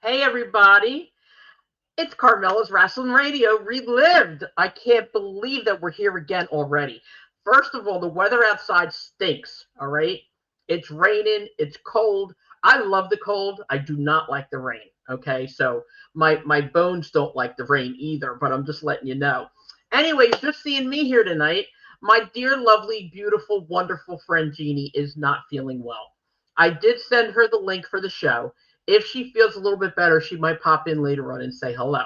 Hey, everybody. It's Carmela's Rasslin Radio Relived. I can't believe that we're here again already. First of all, the weather outside stinks, all right? It's raining, it's cold. I love the cold. I do not like the rain, okay? So my bones don't like the rain either, but I'm just letting you know. Anyways, just seeing me here tonight, my dear, lovely, beautiful, wonderful friend Jeannie is not feeling well. I did send her the link for the show. If she feels a little bit better, she might pop in later on and say hello.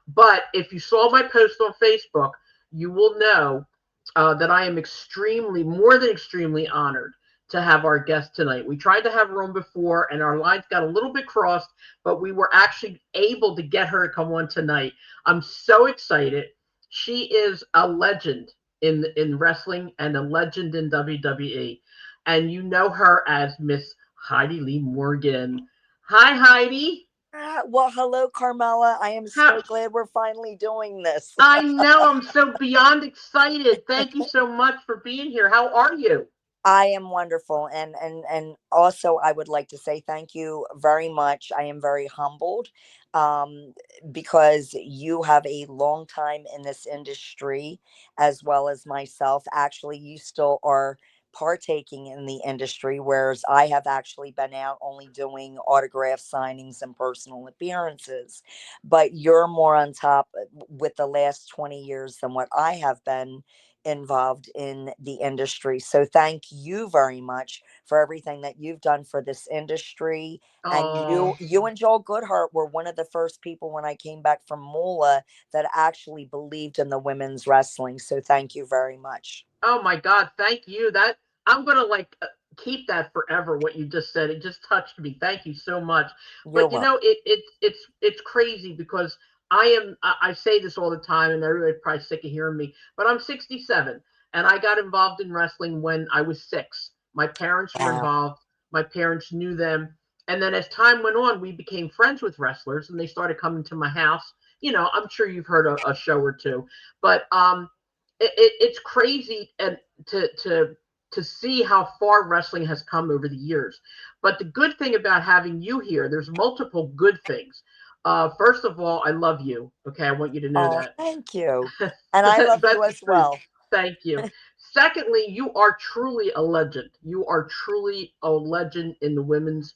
But if you saw my post on Facebook, you will know that I am extremely, more than extremely honored to have our guest tonight. We tried to have her on before, and our lines got a little bit crossed, but we were actually able to get her to come on tonight. I'm so excited. She is a legend in wrestling and a legend in WWE, and you know her as Miss Heidi Lee Morgan. Hi, Heidi. Well, hello, Carmela. I am How, so glad we're finally doing this. I know I'm so beyond excited. Thank you so much for being here. How are you? I am wonderful, and also I would like to say thank you very much. I am very humbled, um, because you have a long time in this industry, as well as myself. Actually, you still are partaking in the industry, whereas I have actually been out only doing autograph signings and personal appearances. But you're more on top with the last 20 years than what I have been involved in the industry. So thank you very much for everything that you've done for this industry. And Oh, you and Joel Goodhart were one of the first people when I came back from Mula that actually believed in the women's wrestling. So thank you very much. oh my God! Thank you. That I'm gonna keep that forever. What you just said, it just touched me. Thank you so much. You're But you welcome. know, it's crazy because I say this all the time, and everybody's probably sick of hearing me. But I'm 67, and I got involved in wrestling when I was 6. My parents were Wow. involved. My parents knew them, and then as time went on, we became friends with wrestlers, and they started coming to my house. You know, I'm sure you've heard a show or two, but it's crazy and to see how far wrestling has come over the years. But the good thing about having you here, there's multiple good things. First of all, I love you. Okay, I want you to know Oh, that. thank you. And I love you That's the as truth. well. Thank you. Secondly, you are truly a legend. You are truly a legend in the women's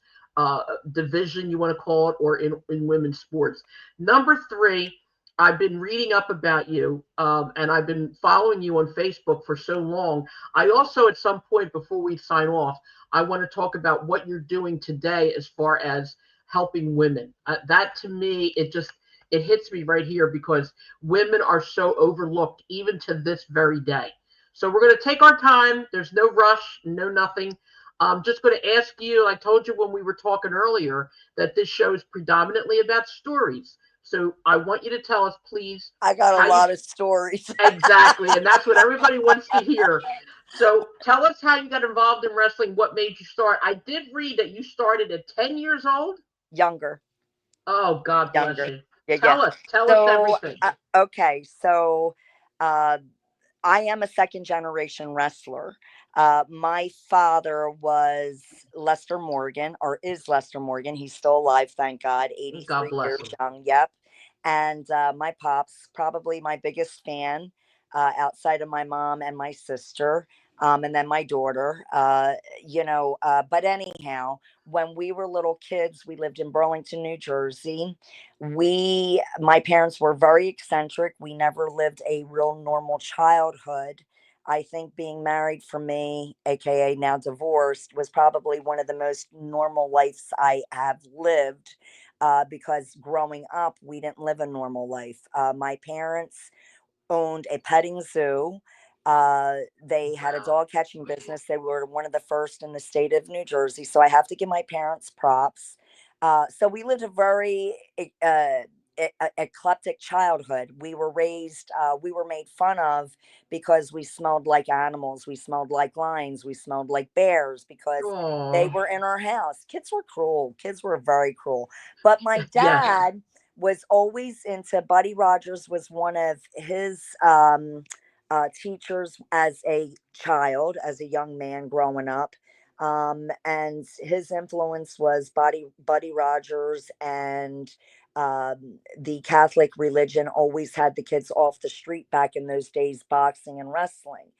division, you want to call it, or in women's sports. Number three, I've been reading up about you, and I've been following you on Facebook for so long. I also, at some point before we sign off, I want to talk about what you're doing today as far as helping women. That to me, it hits me right here because women are so overlooked even to this very day. So we're going to take our time. There's no rush, no nothing. I'm just going to ask you. I told you when we were talking earlier that this show is predominantly about stories. So I want you to tell us, please, I got a how you lot of stories. exactly, and that's what everybody wants to hear. So tell us how you got involved in wrestling. What made you start? I did read that you started at 10 years old. Younger. Oh, God bless Younger. you. Yeah, yeah. Tell us So, everything. okay. So, uh, I am a second generation wrestler. My father was Lester Morgan, or is Lester Morgan. He's still alive, thank God, God 83 bless years him. young. Yep. And my pops, probably my biggest fan, outside of my mom and my sister, and then my daughter. But anyhow, when we were little kids, we lived in Burlington, New Jersey. My parents were very eccentric. We never lived a real normal childhood. I think being married for me, aka now divorced, was probably one of the most normal lives I have lived, because growing up we didn't live a normal life. My parents owned a petting zoo. They had a Wow. dog catching business. They were one of the first in the state of New Jersey. So I have to give my parents props. So we lived a very eclectic childhood. We were made fun of because we smelled like animals. We smelled like lions. We smelled like bears because they Oh, were in our house. Kids were cruel. Kids were very cruel. But my yes. dad was always into Buddy Rogers was one of his teachers as a child, as a young man growing up. And his influence was Buddy Rogers, and the Catholic religion always had the kids off the street back in those days, boxing and wrestling.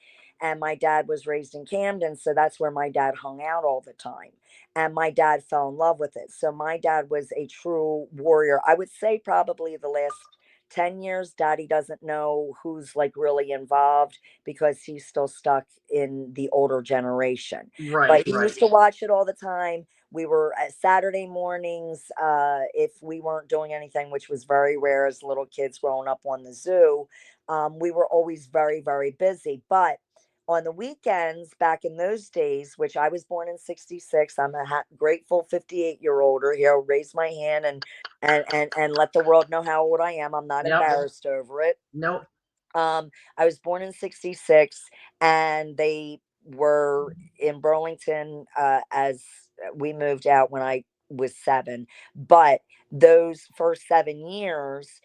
And my dad was raised in Camden, so that's where my dad hung out all the time. And my dad fell in love with it. So my dad was a true warrior. I would say probably the last 10 years, daddy doesn't know who's like really involved because he's still stuck in the older generation. Right, But he right. used to watch it all the time. We were at Saturday mornings, if we weren't doing anything, which was very rare as little kids growing up on the zoo, we were always very, very busy. But on the weekends back in those days, which I was born in 66, I'm a grateful 58-year older here. I'll raise my hand and let the world know how old I am. I'm not Yep. embarrassed over it. Nope. I was born in 66, and they were in Burlington, as we moved out when I was 7. But those first 7 years,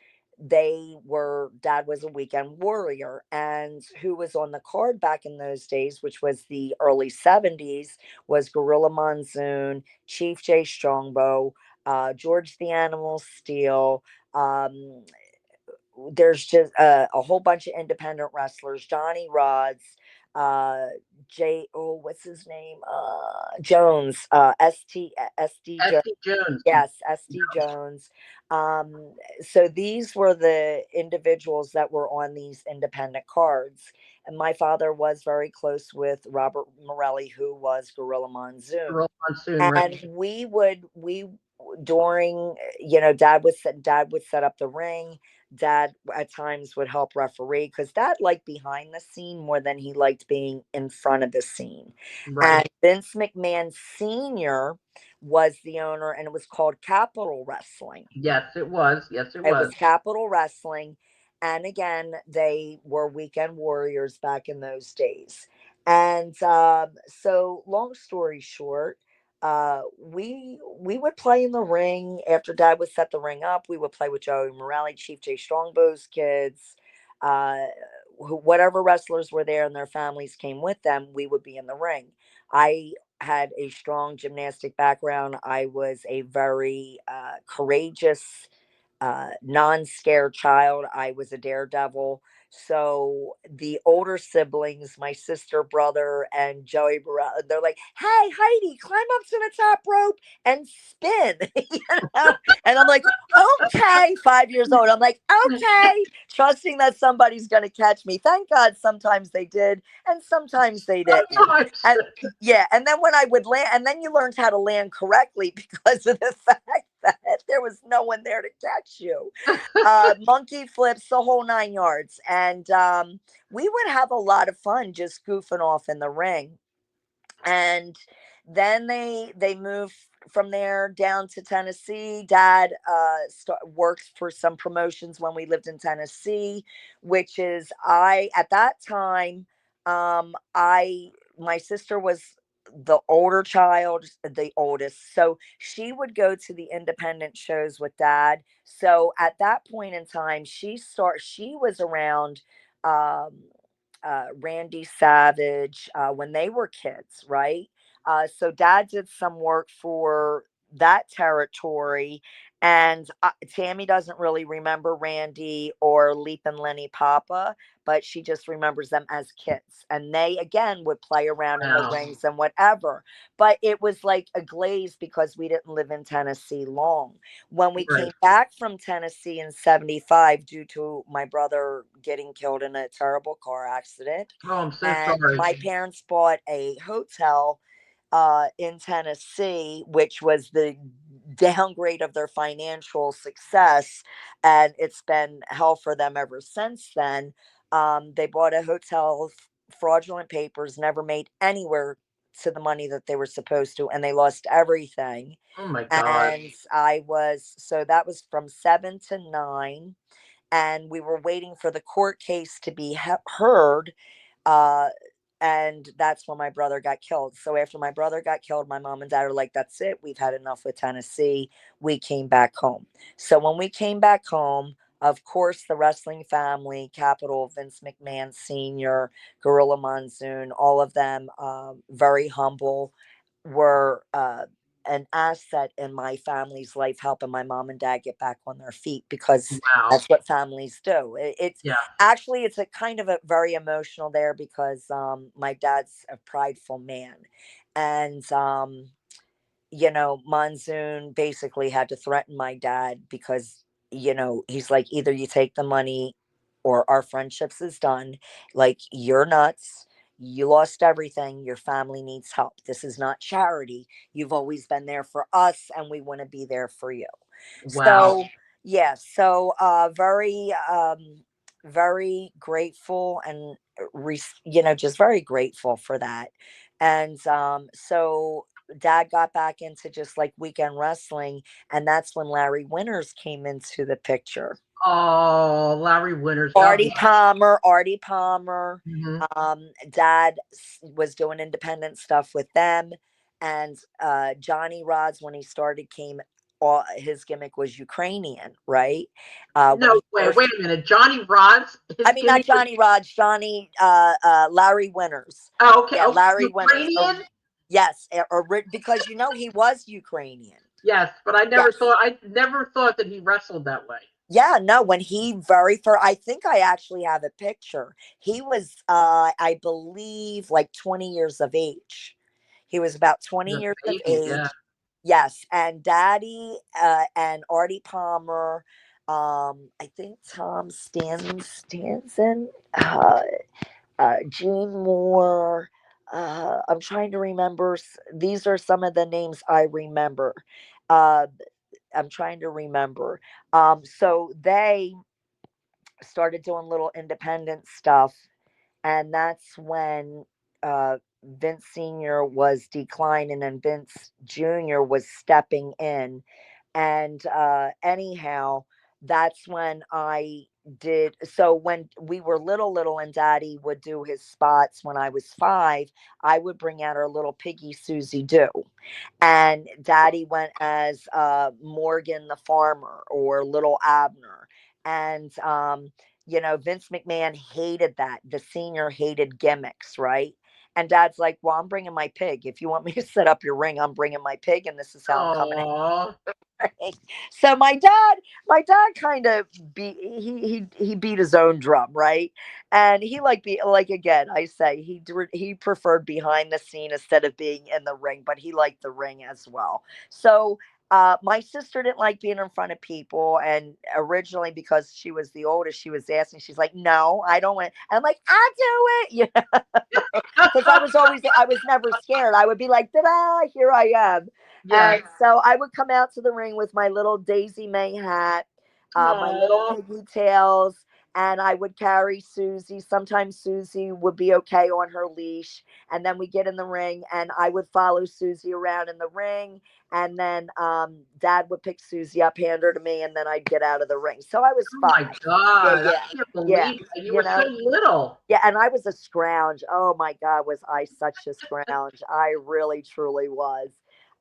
dad was a weekend warrior. And who was on the card back in those days, which was the early 70s, was Gorilla Monsoon, Chief Jay Strongbow, George the Animal Steel. There's just a whole bunch of independent wrestlers. Johnny Rods, uh, what's his name? Jones, SD Jones. S.D. Jones. Yes, SD Jones. Um, so these were the individuals that were on these independent cards. And my father was very close with Robert Morelli, who was Gorilla Monsoon. Gorilla Monsoon, right? And we during, dad would set up the ring. Dad at times would help referee, because dad liked behind the scene more than he liked being in front of the scene. Right. And Vince McMahon Sr. was the owner, and it was called Capital Wrestling. Yes, it was. Yes, it It was was. Capital Wrestling. And again, they were weekend warriors back in those days. And so, long story short, we would play in the ring after dad would set the ring up. We would play with Joey Morelli, Chief Jay Strongbow's kids, uh, whatever wrestlers were there and their families came with them. We would be in the ring. I had a strong gymnastic background. I was a very courageous, non-scared child. I was a daredevil. So the older siblings, my sister, brother, and Joey Burrell, they're like, "Hey, Heidi, climb up to the top rope and spin." And I'm like, "Okay." 5 years old, I'm like, "Okay," trusting that somebody's going to catch me. Thank God, sometimes they did, and sometimes they didn't. Sometimes. And yeah, and then when I would land, and then you learned how to land correctly because of the fact that there was no one there to catch you. Monkey flips, the whole 9 yards. And we would have a lot of fun just goofing off in the ring. And then they moved from there down to Tennessee. Dad worked for some promotions when we lived in Tennessee, which is, I at that time, I my sister was the older child, the oldest, so she would go to the independent shows with dad. So at that point in time, she was around um Randy Savage, when they were kids, right? So dad did some work for that territory. And Tammy doesn't really remember Randy or Leap and Lenny Papa, but she just remembers them as kids. And they, again, would play around in the Wow. rings and whatever. But it was like a glaze because we didn't live in Tennessee long. When we Right. came back from Tennessee in 75, due to my brother getting killed in a terrible car accident, Oh, I'm so and sorry. my parents bought a hotel in Tennessee, which was the downgrade of their financial success. And it's been hell for them ever since then. They bought a hotel, fraudulent papers, never made anywhere to the money that they were supposed to, and they lost everything. Oh my God. And so that was from 7 to 9, and we were waiting for the court case to be heard. Uh, and that's when my brother got killed. So after my brother got killed, my mom and dad are like, "That's it. We've had enough with Tennessee." We came back home. So when we came back home, of course, the wrestling family, Capital, Vince McMahon Sr., Gorilla Monsoon, all of them, very humble. were an asset in my family's life, helping my mom and dad get back on their feet, because Wow. that's what families do. It's Yeah. actually, it's a kind of a very emotional there, because my dad's a prideful man, and Monsoon basically had to threaten my dad, because, he's like, either you take the money or our friendships is done. Like, you're nuts. You lost everything. Your family needs help. This is not charity. You've always been there for us, and we want to be there for you. Wow. So, yeah, so very grateful, and just very grateful for that. And so dad got back into just like weekend wrestling, and that's when Larry Winters came into the picture. Oh, Larry Winters, God bless. Artie Palmer. Mhm. Dad was doing independent stuff with them, and Johnny Rods, when he started, came. His gimmick was Ukrainian, right? When No, he wait first, a minute. Johnny Rods, I his mean, not gimmick was. Johnny Rods, Larry Winters. Oh, okay. Yeah, Okay. Larry Winters. Ukrainian? Yes, because he was Ukrainian. Yes, but Yes. I never thought that he wrestled that way. Yeah, no, when he very first, I think I actually have a picture. He was, I believe, like 20 years of age. He was about 20 The years of baby, yeah. age. Yes, and Daddy and Artie Palmer, I think Tom Stanson, Gene Moore. I'm trying to remember. These are some of the names I remember. Uh, I'm trying to remember. So they started doing little independent stuff, and that's when Vince Senior was declining and Vince Junior was stepping in. And anyhow, that's when I did. So when we were little, and Daddy would do his spots when I was 5, I would bring out our little piggy Susie Doo, and Daddy went as Morgan the farmer or Little Abner. And Vince McMahon hated that. The senior hated gimmicks, right? And Dad's like, well, I'm bringing my pig. If you want me to set up your ring, I'm bringing my pig, and this is how I'm coming. Oh, Right? So my dad kind of beat he beat his own drum, right? And he like again, I say he preferred behind the scene instead of being in the ring, but he liked the ring as well. So my sister didn't like being in front of people, and originally, because she was the oldest, she was asking, she's like, no, I don't want. And I'm like, I'll do it, because I was never scared. I would be like, ta-da, here I am. yes. And so I would come out to the ring with my little Daisy May hat, my little Oh, piggy tails, and I would carry Susie. Sometimes Susie would be okay on her leash. And then we get in the ring, and I would follow Susie around in the ring. And then Dad would pick Susie up, hand her to me, and then I'd get out of the ring. So I was oh my 5. Yeah, God. I yeah, can't yeah. believe that. You You were so know, little. yeah, and I was a scrounge. Oh my God, was I such a scrounge? I really, truly was.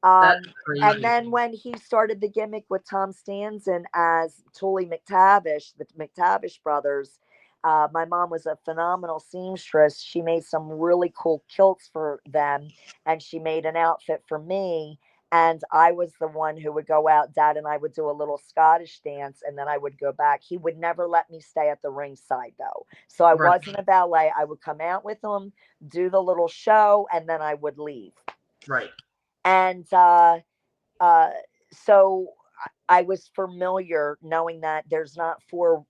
That's Um, and crazy. then when he started the gimmick with Tom Stanson as Tully McTavish, the McTavish brothers, my mom was a phenomenal seamstress. She made some really cool kilts for them, and she made an outfit for me. And I was the one who would go out. Dad and I would do a little Scottish dance, and then I would go back. He would never let me stay at the ringside, though. So I Right, wasn't a ballet. I would come out with them, do the little show, and then I would leave. right, And uh, so I was familiar knowing that there's not four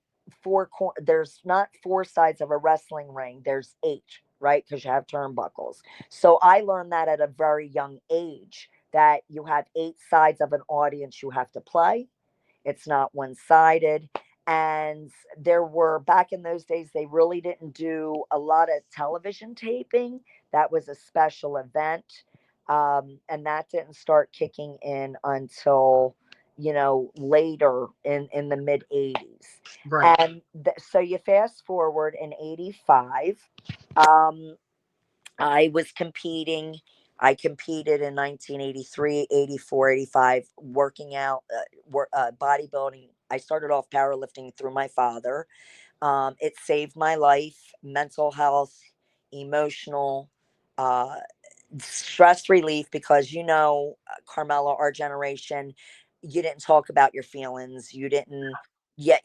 sides of a wrestling ring. There's 8, right? Because you have turnbuckles. So I learned that at a very young age, that you have 8 sides of an audience you have to play. It's not one sided. And there were, back in those days, they really didn't do a lot of television taping. That was a special event. And that didn't start kicking in until, later in the mid 80s. right. And so you fast forward in 85. Um, I was competing. I competed in 1983, 84, 85, working out, bodybuilding. I started off powerlifting through my father. It saved my life, mental health, emotional. Uh, stress relief, because Carmela, our generation, you didn't talk about your feelings, you didn't yet,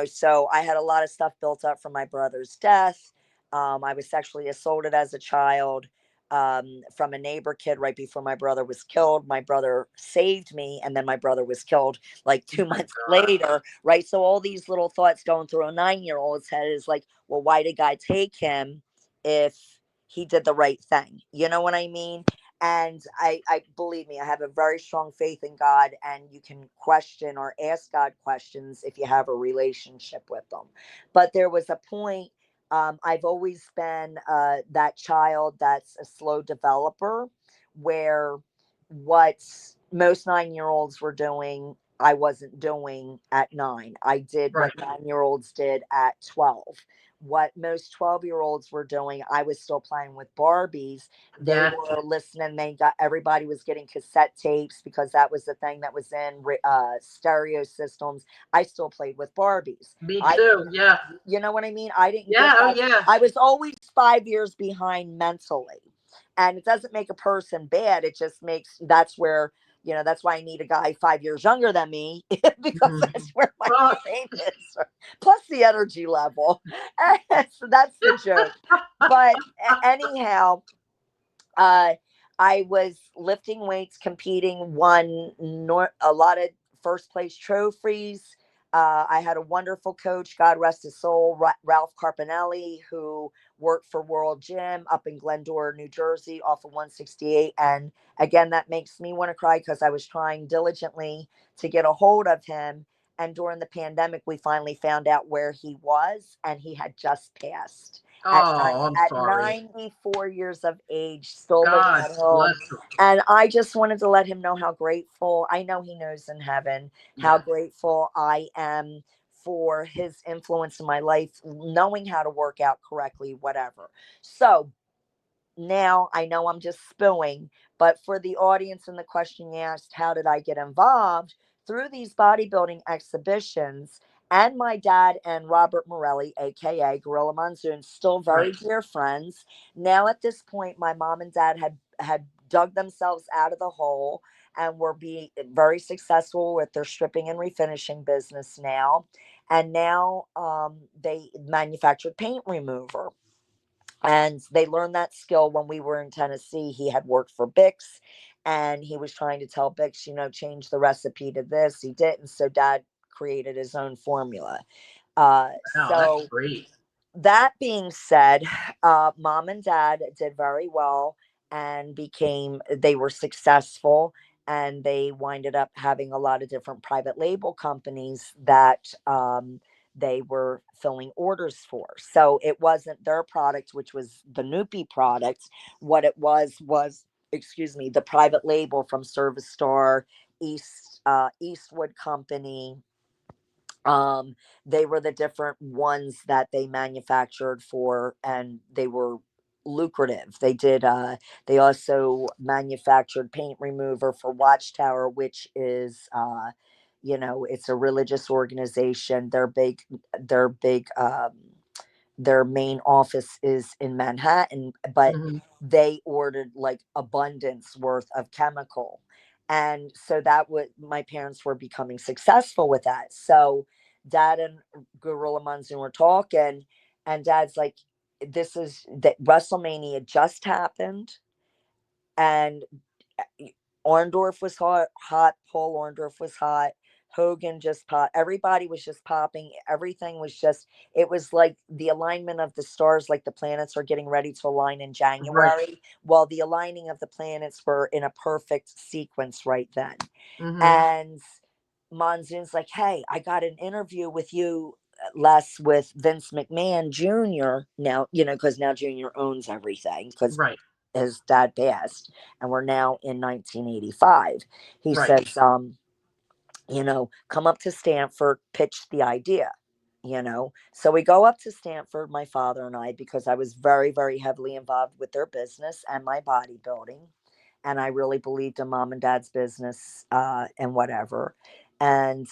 so I had a lot of stuff built up from my brother's death. I was sexually assaulted as a child, from a neighbor kid right before my brother was killed. My brother saved me, and then my brother was killed like Oh two my months God. later, right? So all these little thoughts going through a 9-year old's head is like, well, why did God take him if he did the right thing? You know what I mean? And I believe me, I have a very strong faith in God, and you can question or ask God questions if you have a relationship with them. But there was a point, I've always been that child that's a slow developer, where what most 9-year olds were doing, I wasn't doing at 9. I did Right. what 9-year olds did at 12. What most 12-year olds were doing, I was still playing with Barbies. They Yeah. were listening. Everybody was getting cassette tapes, because that was the thing that was in stereo systems. I still played with Barbies. Me I too. Yeah. You know what I mean? I didn't Yeah. get Oh that. yeah. I was always 5 years behind mentally. And it doesn't make a person bad. It just makes, that's where, that's why I need a guy 5 years younger than me, because Mhm. that's where my Oh, brain is. Plus the energy level. So that's the joke. But anyhow, uh, I was lifting weights, competing, won a lot of first place trophies. I had a wonderful coach, God rest his soul, Ralph Carpinelli, who worked for World Gym up in Glendora, New Jersey, off of 168. And again, that makes me want to cry, because I was trying diligently to get a hold of him. And during the pandemic, we finally found out where he was, and he had just passed oh, I'm at sorry. 94 years of age, still living God at home. bless him. And I just wanted to let him know how grateful, I know he knows in heaven, how Yeah. grateful I am for his influence in my life, knowing how to work out correctly, whatever. So now I know I'm just spilling, but for the audience and the question you asked, how did I get involved? Through these bodybuilding exhibitions, and my dad and Robert Morelli, aka Gorilla Monsoon, still very Right. dear friends. Now at this point, my mom and dad had dug themselves out of the hole, and were being very successful with their stripping and refinishing business now. And now they manufactured paint remover, and they learned that skill when we were in Tennessee. He had worked for Bix, and he was trying to tell Bix, change the recipe to this. He didn't. So dad created his own formula. Uh, Wow, that's so great. that being said, mom and dad did very well, and they were successful, and they winded up having a lot of different private label companies that they were filling orders for. So it wasn't their product, which was the Noopy product. What it was, excuse me, the private label from Service Star, Eastwood Company. um they were the different ones that they manufactured for, and they were lucrative. They also manufactured paint remover for Watchtower, which is it's a religious organization. Their main office is in Manhattan, but Hmm. they ordered like abundance worth of chemical. And so that would my parents were becoming successful with that. So dad and Gorilla Monsoon were talking, and dad's like, this is that WrestleMania just happened, and Orndorff was hot. Paul Orndorff was hot. Hogan just popped. Everybody was just popping. Everything was just, it was like the alignment of the stars, like the planets are getting ready to align in Right. January. Well, the aligning of the planets were in a perfect sequence right then. Hmm. And Monsoon's like, hey, I got an interview with you, Les, with Vince McMahon Jr. Now, because now Jr. owns everything, because Right. his dad passed, and we're now in 1985. He Right. says, come up to Stanford, pitch the idea. So we go up to Stanford, my father and I, because I was very, very heavily involved with their business and my bodybuilding, and I really believed in mom and dad's business, and whatever. And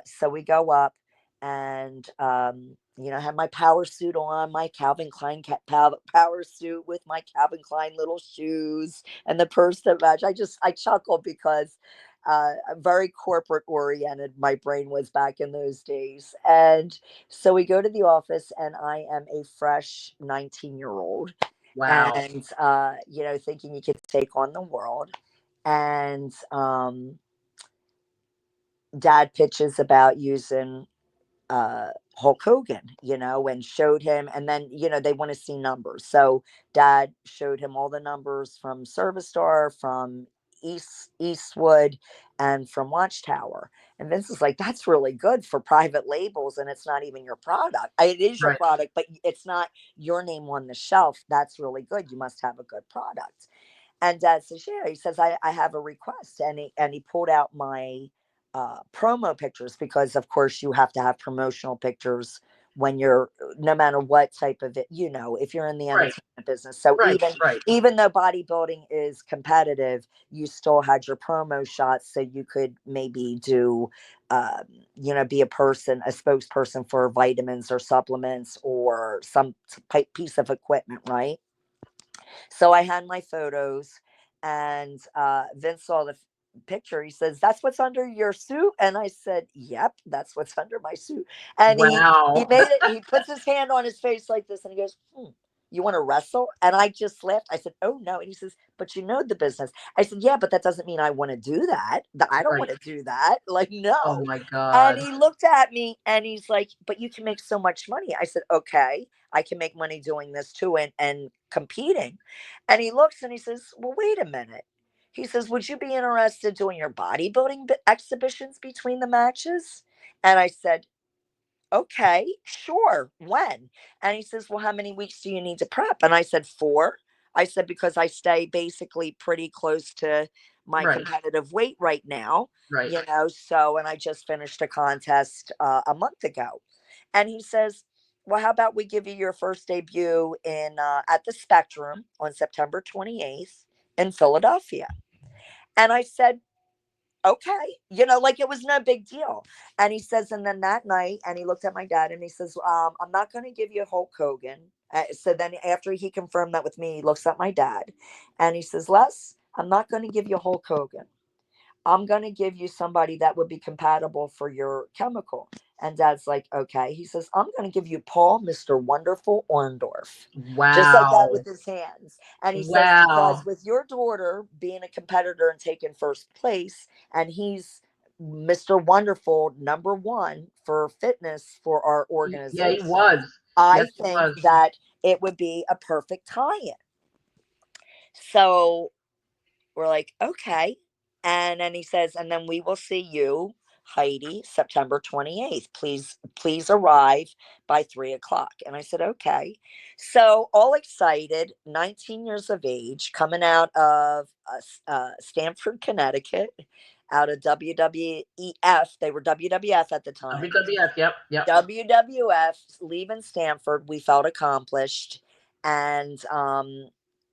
so we go up, and had my power suit on, my Calvin Klein power suit with my Calvin Klein little shoes and the purse that match. I chuckle because very corporate oriented my brain was back in those days. And so we go to the office, and I am a fresh 19-year-old, Wow. and thinking you could take on the world. And dad pitches about using Hulk Hogan, and showed him. And then, they want to see numbers. So dad showed him all the numbers from Service Star, from Eastwood, and from Watchtower. And Vince is like, that's really good for private labels. And it's not even your product. It is your Right. product, but it's not your name on the shelf. That's really good. You must have a good product. And dad says, yeah. He says, I have a request. And he pulled out my promo pictures, because of course you have to have promotional pictures when you're, no matter what type of it, if you're in the Right. entertainment business. So Right. even Right. even though bodybuilding is competitive, you still had your promo shots, so you could maybe do be a spokesperson for vitamins or supplements or some piece of equipment, right? So I had my photos, and Vince saw the picture. He says, "That's what's under your suit," and I said, "Yep, that's what's under my suit." And he Wow. made it. He puts his hand on his face like this, and he goes, "You want to wrestle?" And I just laughed. I said, "Oh no!" And he says, "But you know the business." I said, "Yeah, but that doesn't mean I want to do that. I don't want Right. to do that. Like, Oh no." my And God. he looked at me and he's like, "But you can make so much money." I said, "Okay, I can make money doing this too, and competing." And he looks and he says, "Well, wait a minute." He says, "Would you be interested doing your bodybuilding exhibitions between the matches?" And I said, "Okay, sure. When?" And he says, "Well, how many weeks do you need to prep?" And I said, "4." I said, "Because I stay basically pretty close to my Right. competitive weight right now, Right. so, and I just finished a contest a month ago." And he says, "Well, how about we give you your first debut in at the Spectrum on September 28th in Philadelphia?" And I said, "Okay," like it was no big deal. And he says, and then that night, and he looked at my dad and he says, "I'm not going to give you Hulk Hogan." So then after he confirmed that with me, he looks at my dad and he says, "Les, I'm not going to give you Hulk Hogan. I'm going to give you somebody that would be compatible for your chemical." And dad's like, "Okay." He says, "I'm going to give you Paul, Mr. Wonderful Orndorff." Just like that Wow. with his hands. And he says, "Because Wow. with your daughter being a competitor and taking first place, and he's Mr. Wonderful, number one for fitness for our Yeah, he organization, was. Yes, I he think was. that it would be a perfect tie in." So we're like, "Okay." And then he says, "And then we will see you, Heidi, September 28th. Please arrive by 3 o'clock." And I said, "Okay." So all excited, 19 years of age, coming out of Stamford, Connecticut, out of WWEF. They were WWF at the time. WWF. Yep. Yep. WWF, leaving Stanford, we felt accomplished. And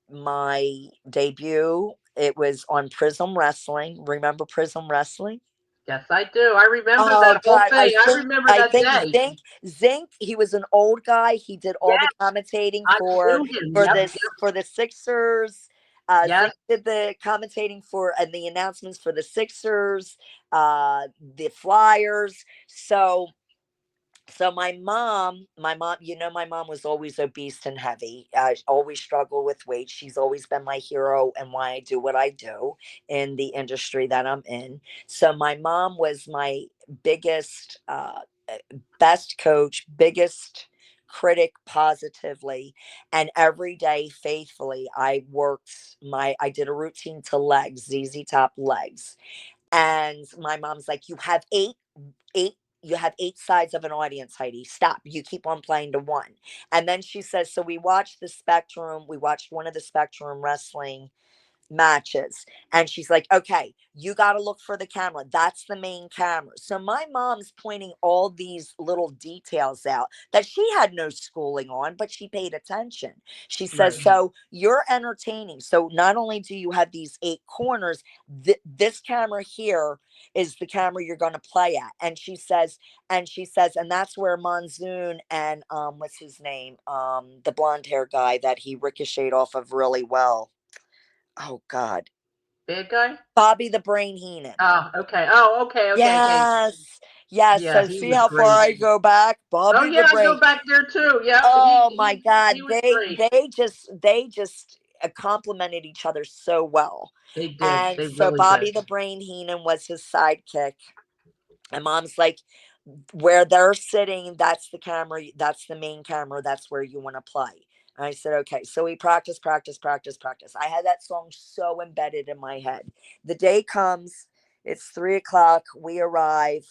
my debut, it was on Prism Wrestling. Remember Prism Wrestling? Yes, I do. I remember Oh that whole God, thing. I remember I that think day. Zink, he was an old guy. He did all the Yes, commentating I knew him. Yep. Yep. for the Sixers. Yes. Zink did the commentating for and the announcements for the Sixers, the Flyers. So my mom, my mom was always obese and heavy. Always struggled with weight. She's always been my hero and why I do what I do in the industry that I'm in. So my mom was my biggest, best coach, biggest critic positively. And every day faithfully, I did a routine to legs, ZZ Top legs. And my mom's like, eight you have 8 sides of an audience, Heidi. Stop. You keep on playing to one. And then she says, so we watched one of the Spectrum wrestling matches. And she's like, okay, you got to look for the camera. That's the main camera. So my mom's pointing all these little details out that she had no schooling on, but she paid attention. She says, Right. so you're entertaining. So not only do you have these 8 corners, this camera here is the camera you're going to play at. And that's where Monsoon and what's his name? The blonde hair guy that he ricocheted off of really well. Oh God. Bad guy? Bobby the Brain Heenan. Oh, okay. Oh, okay, okay, okay. Yes. Yes. Yeah, So he see was how far great. I go back? Oh Bobby the yeah, I Brain. go back there too. Yep. Oh my He God. he was They great. they just they just complimented each other so well. They did. And They so really did. Bobby the Brain Heenan was his sidekick. And mom's like, where they're sitting, that's the camera, that's the main camera, that's where you want to play. And I said, okay. So we practice, practice, practice, practice. I had that song so embedded in my head. The day comes, it's 3 o'clock, we arrive,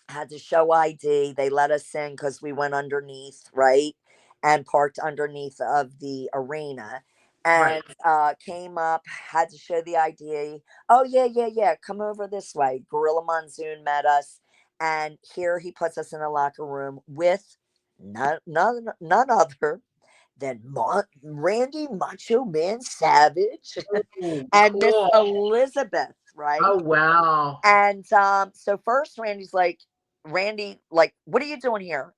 had to show ID. They let us in because we went underneath, right? And parked underneath of the arena. And Right. came up, had to show the ID. Oh, yeah, yeah, yeah. Come over this way. Gorilla Monsoon met us. And here he puts us in a locker room with none other than Randy Macho Man Savage Oh, and Miss cool. Elizabeth, right? Oh wow. And so first Randy, like, what are you doing here?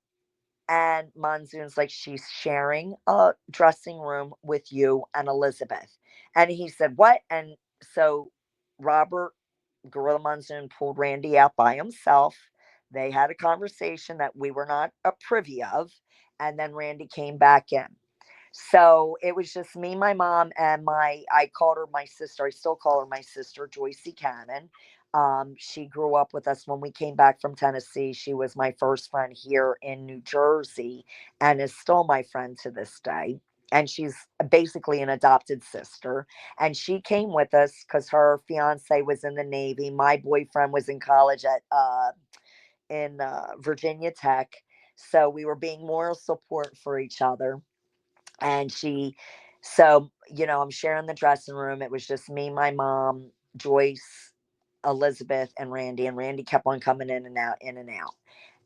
And Monsoon's like, she's sharing a dressing room with you and Elizabeth. And he said, what? And so Robert Gorilla Monsoon pulled Randy out by himself. They had a conversation that we were not a privy of. And then Randy came back in. So it was just me, my mom, and I called her my sister. I still call her my sister, Joycey Cannon. She grew up with us when we came back from Tennessee. She was my first friend here in New Jersey and is still my friend to this day. And she's basically an adopted sister. And she came with us because her fiance was in the Navy. My boyfriend was in college at in Virginia Tech. So we were being moral support for each other. And I'm sharing the dressing room. It was just me, my mom, Joyce, Elizabeth, and Randy. And Randy kept on coming in and out, in and out.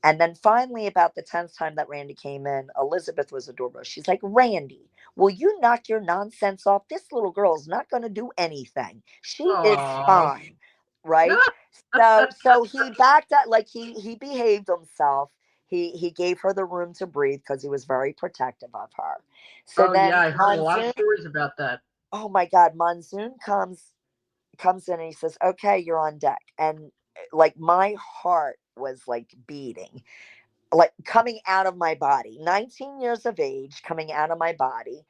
And then finally, about the 10th time that Randy came in, Elizabeth was adorable. She's like, Randy, will you knock your nonsense off? This little girl is not going to do anything. She is Oh. fine. Right. So he backed up, like he behaved himself. He gave her the room to breathe because he was very protective of her. So Oh then yeah, I heard a lot of Monsoon, stories about that. oh my God, Monsoon comes in and he says, okay, you're on deck. And like my heart was like beating, like coming out of my body. 19 years of age, coming out of my body.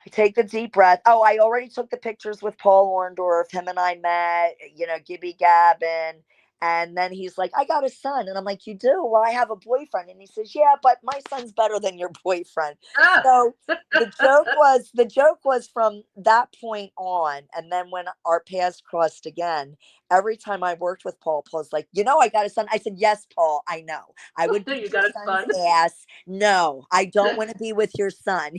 I take the deep breath. Oh, I already took the pictures with Paul Orndorff. Him and I met, Gibby Gabbin. And then he's like, I got a son. And I'm like, you do? Well, I have a boyfriend. And he says, yeah, but my son's better than your boyfriend. Ah. So the joke was from that point on. And then when our paths crossed again, every time I worked with Paul, Paul's like, I got a son. I said, yes, Paul, I know. I would beat You your got a son's son. ass. No, I don't want to be with your son.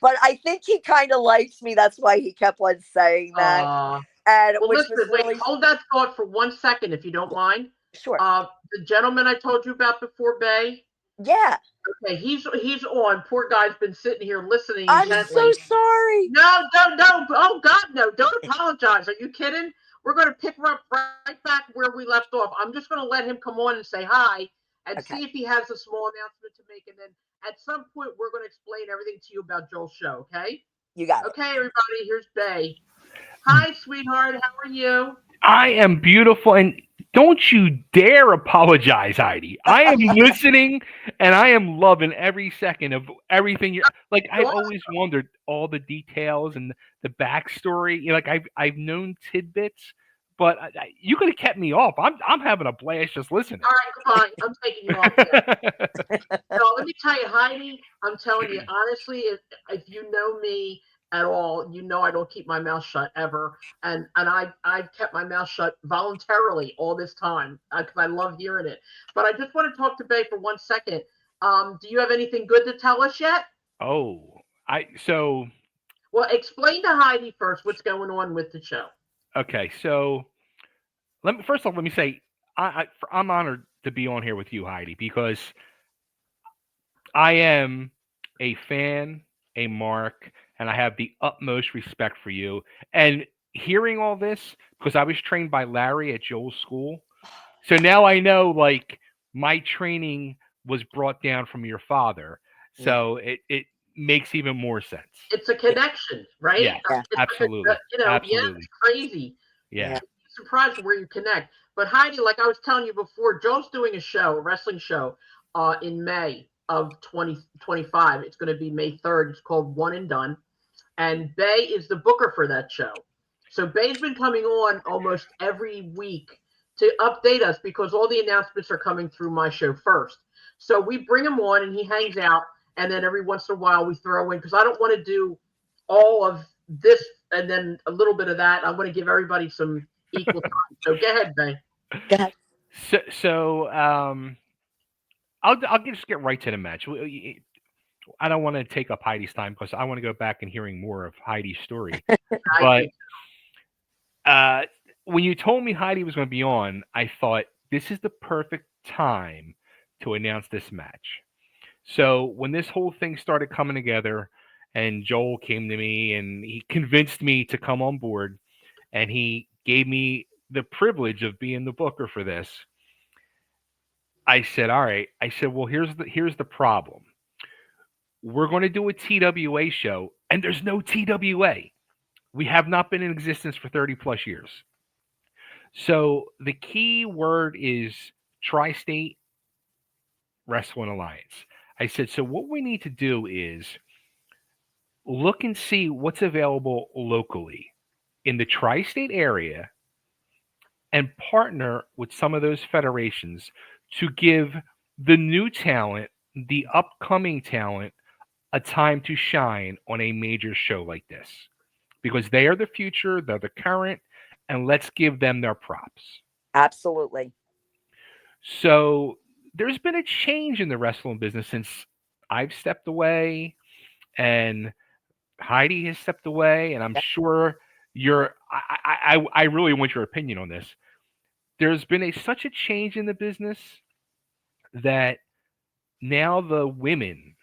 But I think he kind of likes me. That's why he kept on saying that. Aw. And Well, which was listen, wait, really hold that thought for 1 second, if you don't mind. sure. The gentleman I told you about before, Bay. Yeah. Okay, he's on. Poor guy's been sitting here listening I'm so intently. sorry. No, no, no. Oh God, no! Don't apologize. Are you kidding? We're going to pick her up right back where we left off. I'm just going to let him come on and say hi and see Okay. if he has a small announcement to make, and then at some point we're going to explain everything to you about Joel's show. Okay? You got it. Okay, everybody. Here's Bay. Hi, sweetheart. How are you? I am beautiful, and don't you dare apologize, Heidi. I am listening, and I am loving every second of everything you're like. I've Well, always wondered all the details and the backstory. Like I've known tidbits, but you could have kept me off. I'm having a blast just listening. all right, come on. I'm taking you off there. No, let me tell you, Heidi, I'm telling you, honestly, if you know me at all, you know I don't keep my mouth shut ever. And I've kept my mouth shut voluntarily all this time because I love hearing it. But I just want to talk to Bay for 1 second. Do you have anything good to tell us yet? Oh, I so Well, explain to Heidi first what's going on with the show. Okay, so first off, let me say I'm honored to be on here with you, Heidi, because I am a fan, a mark, and I have the utmost respect for you. And hearing all this, because I was trained by Larry at Joel's school, so now I know like my training was brought down from your father. Yeah. So it makes even more sense. It's a connection, right? Yes, Yeah. It's absolutely. yeah, Absolutely. it's crazy. Yeah. You'd be surprised where you connect. But Heidi, like I was telling you before, Joe's doing a show, a wrestling show, in May of 2025. It's going to be May 3rd. It's called One and Done. And Bay is the booker for that show. So Bay's been coming on almost every week to update us because all the announcements are coming through my show first. So we bring him on and he hangs out, and then every once in a while we throw in, because I don't want to do all of this and then a little bit of that. I want to give everybody some equal time. So go ahead, Bay. Go ahead. So I'll just get right to the match. I don't want to take up Heidi's time because I want to go back and hearing more of Heidi's story. But when you told me Heidi was going to be on, I thought this is the perfect time to announce this match. So when this whole thing started coming together, and Joel came to me and he convinced me to come on board, and he gave me the privilege of being the booker for this. I said, all right. I said, well, here's the problem. We're going to do a TWA show, and there's no TWA. We have not been in existence for 30 plus years. So the key word is Tri-State Wrestling Alliance. I said, so what we need to do is look and see what's available locally in the Tri-State area and partner with some of those federations to give the new talent, the upcoming talent, a time to shine on a major show like this. Because they are the future, they're the current, and let's give them their props. Absolutely. So there's been a change in the wrestling business since I've stepped away and Heidi has stepped away, and I'm sure I really want your opinion on this. There's been such a change in the business that now the women,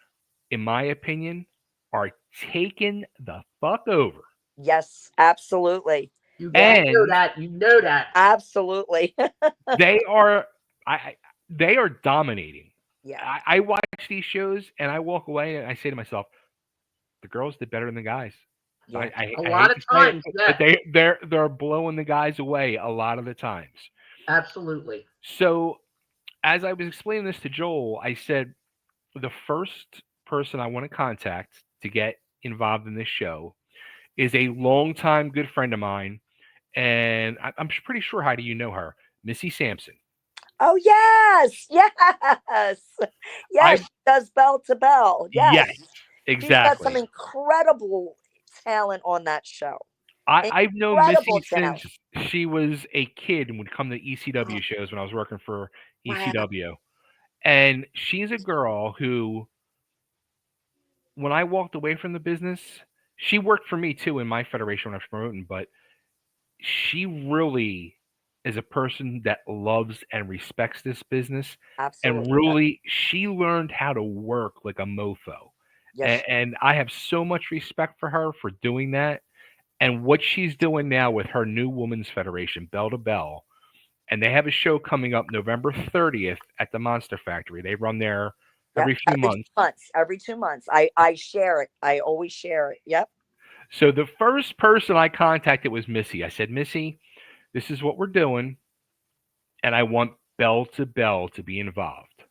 in my opinion, are taking the fuck over. Yes, absolutely. You know that. You know that. Absolutely. They are they are dominating. Yeah. I watch these shows and I walk away and I say to myself, the girls did better than the guys. Yeah. A lot of times, but they're blowing the guys away a lot of the times. Absolutely. So as I was explaining this to Joel, I said the first person I want to contact to get involved in this show is a longtime good friend of mine, and I'm pretty sure, Heidi, you know her, Missy Sampson. Oh yes, yes, yes. She does bell to bell. Yes, exactly. She's got some incredible talent on that show. I've known Missy since she was a kid and would come to ECW shows when I was working for ECW. Wow. And she's a girl who, when I walked away from the business, she worked for me too in my federation when I was promoting, but she really is a person that loves and respects this business. Absolutely. And really, she learned how to work like a mofo. Yes. And I have so much respect for her for doing that. And what she's doing now with her new women's federation, Bell to Bell. And they have a show coming up November 30th at the Monster Factory. They run there every few months. Every 2 months. I share it. I always share it. Yep. So the first person I contacted was Missy. I said, Missy, this is what we're doing, and I want Bell to Bell to be involved.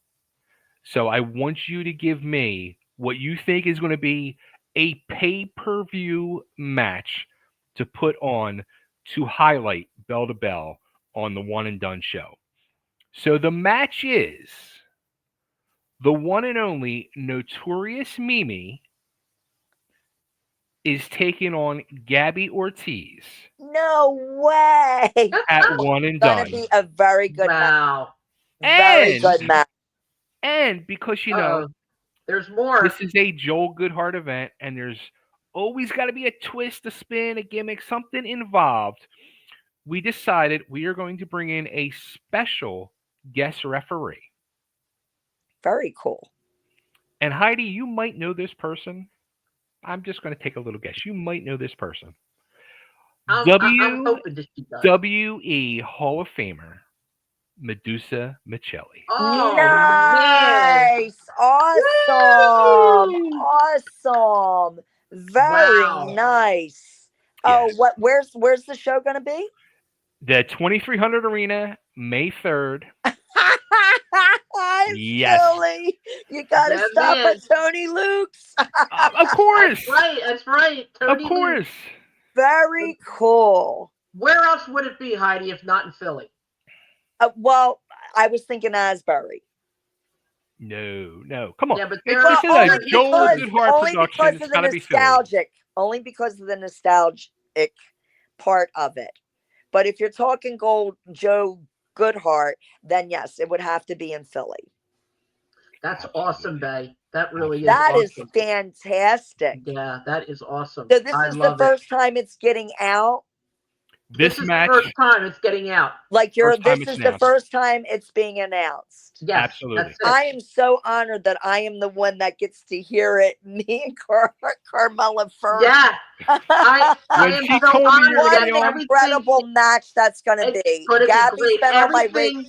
So I want you to give me what you think is going to be a pay-per-view match to put on to highlight Bell to Bell on the One and Done show. So the match is the one and only Notorious Mimi is taking on Gabby Ortiz. No way. At One and Done. It's going to be a very good match. Very good match. And because, there's more. This is a Joel Goodhart event, and there's always got to be a twist, a spin, a gimmick, something involved. We decided we are going to bring in a special guest referee. Very cool. And Heidi, you might know this person. I'm just going to take a little guess. You might know this person. I'm hoping that she does. WWE Hall of Famer, Medusa Michelli. Oh, man. Nice. Awesome. Woo! Awesome. Very Wow. nice. Yes. Oh, where's the show gonna be? The 2300 Arena, May 3rd. Yes. Silly. You gotta That stop man. at Tony Luke's. Of course. That's right. Tony Of course. Luke. Very cool. Where else would it be, Heidi, if not in Philly? Well, I was thinking Asbury. No. Come on. Yeah, but This there is are a Joel Goodhart only production. because It's of got the to be Philly. nostalgic. Only because of the nostalgic part of it. But if you're talking Joe Goodhart, then yes, it would have to be in Philly. That's awesome, Bay. That really is That is awesome. fantastic. Yeah, that is awesome. So this is the first time it's getting out. This is match, the first time it's getting out. Like this is the announced. first time it's being announced. Yes, absolutely. that's it. I am so honored that I am the one that gets to hear it. Me and Carmela first. Yeah, I When am she so told me honored you were What that gonna be on, an incredible match that's going to be. Gabby's great. been on my radio.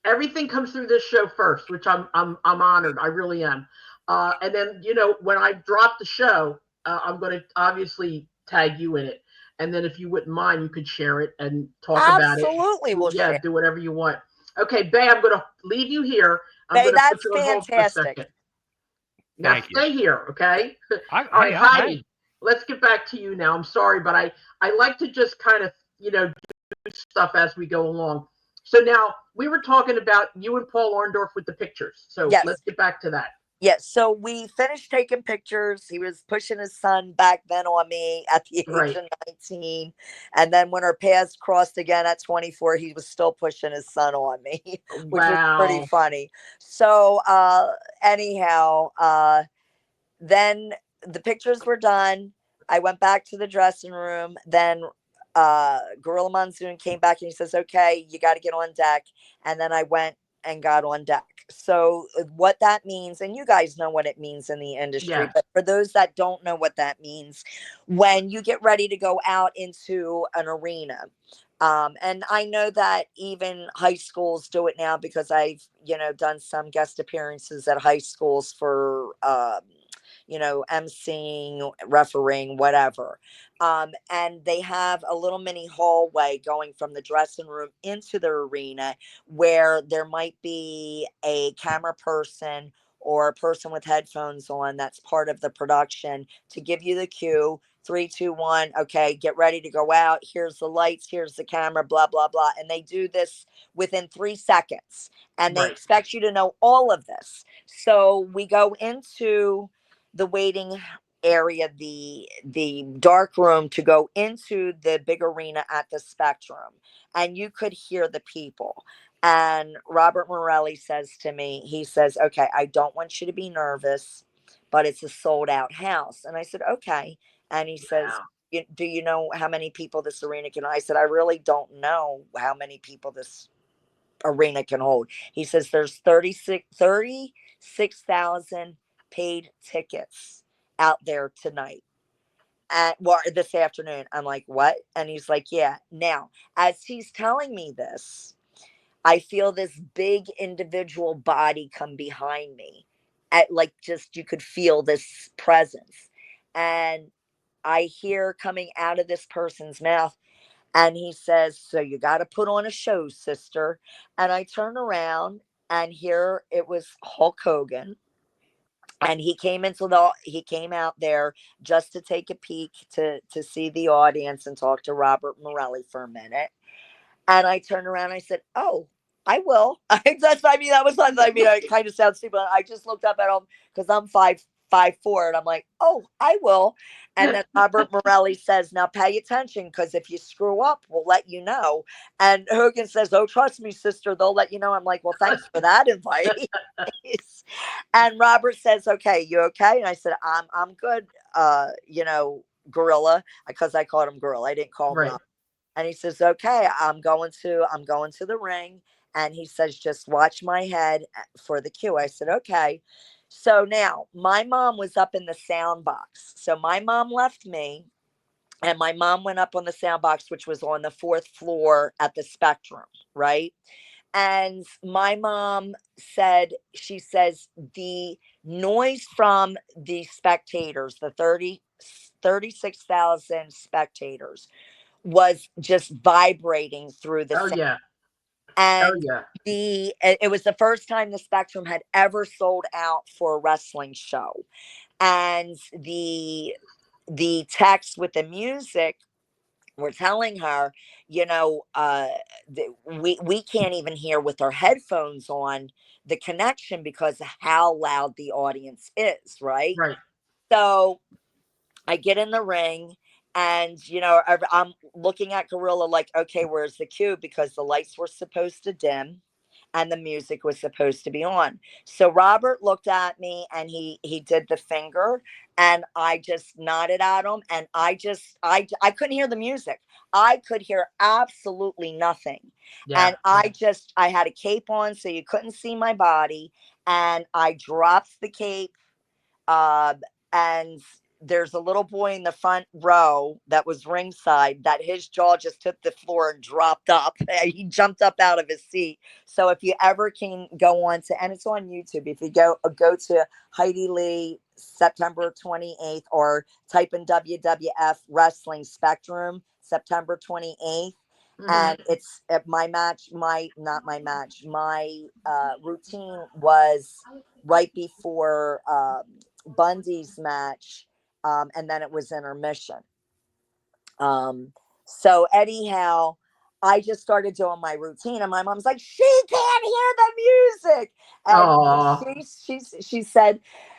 Everything comes through this show first, which I'm honored. I really am. And then when I drop the show, I'm going to obviously tag you in it. And then if you wouldn't mind, you could share it and talk about it. Absolutely, we'll share. Do whatever you want. Okay, Bay, I'm going to leave you here. I'm going to put you on hold for a second. Now stay here, okay? All right, Heidi, let's get back to you now. I'm sorry, but I like to just kind of, do stuff as we go along. So now we were talking about you and Paul Orndorff with the pictures. So let's get back to that. Yes. So we finished taking pictures. He was pushing his son back then on me at the age of 19. And then when our paths crossed again at 24, he was still pushing his son on me, which was pretty funny. So anyhow, then the pictures were done. I went back to the dressing room. Then Gorilla Monsoon came back and he says, okay, you got to get on deck. And then I went and got on deck. So what that means, and you guys know what it means in the industry, but for those that don't know what that means, when you get ready to go out into an arena, and I know that even high schools do it now because I've, done some guest appearances at high schools for, emceeing, refereeing, whatever. And they have a little mini hallway going from the dressing room into the arena where there might be a camera person or a person with headphones on that's part of the production to give you the cue. 3, 2, 1. Okay, get ready to go out. Here's the lights. Here's the camera, blah, blah, blah. And they do this within 3 seconds. And they expect you to know all of this. So we go into the waiting area, the dark room to go into the big arena at the Spectrum, and you could hear the people. And Robert Morelli says to me, he says, okay, I don't want you to be nervous, but it's a sold out house. And I said, okay. And he says, do you know how many people this arena can? I said, I really don't know how many people this arena can hold. He says there's 36,000 paid tickets out there tonight this afternoon. I'm like, what? And he's like, yeah. Now, as he's telling me this, I feel this big individual body come behind me you could feel this presence. And I hear coming out of this person's mouth, and he says, so you got to put on a show, sister. And I turn around and here it was Hulk Hogan. And he came out there just to take a peek to see the audience and talk to Robert Morelli for a minute. And I turned around and I said, oh, I will. It kind of sounds stupid. I just looked up at him because I'm 5'4" 5'4", and I'm like, oh, I will. And then Robert Morelli says, now pay attention, because if you screw up, we'll let you know. And Hogan says, oh, trust me, sister, they'll let you know. I'm like, well, thanks for that advice. And Robert says, okay, you okay? And I said, I'm good, gorilla, because I called him gorilla. I didn't call him Right. Robert. And he says, okay, I'm going to the ring. And he says, just watch my head for the cue. I said, okay. So now my mom was up in the sound box. So my mom left me, and my mom went up on the sound box, which was on the fourth floor at the Spectrum, right? And my mom said, she says, the noise from the spectators, the 36,000 spectators, was just vibrating through the Oh sound. yeah. Oh And yeah. it was the first time the Spectrum had ever sold out for a wrestling show. And the text with the music were telling her, we can't even hear with our headphones on the connection because of how loud the audience is, right? Right. So I get in the ring, and I'm looking at Gorilla like, okay, where's the cue? Because the lights were supposed to dim and the music was supposed to be on. So Robert looked at me, and he did the finger, and I just nodded at him, and I couldn't hear the music. I could hear absolutely nothing. Yeah. And I had a cape on, so you couldn't see my body, and I dropped the cape, uh, and there's a little boy in the front row that was ringside that his jaw just hit the floor and dropped up. He jumped up out of his seat. So if you ever can go on to, and it's on YouTube, if you go to Heidi Lee September 28th, or type in WWF Wrestling Spectrum September 28th. Mm-hmm. And it's my match, not my match, my routine was right before Bundy's match, and then it was intermission. Um, so anyhow, I just started doing my routine, and my mom's like, "She can't hear the music," and Oh.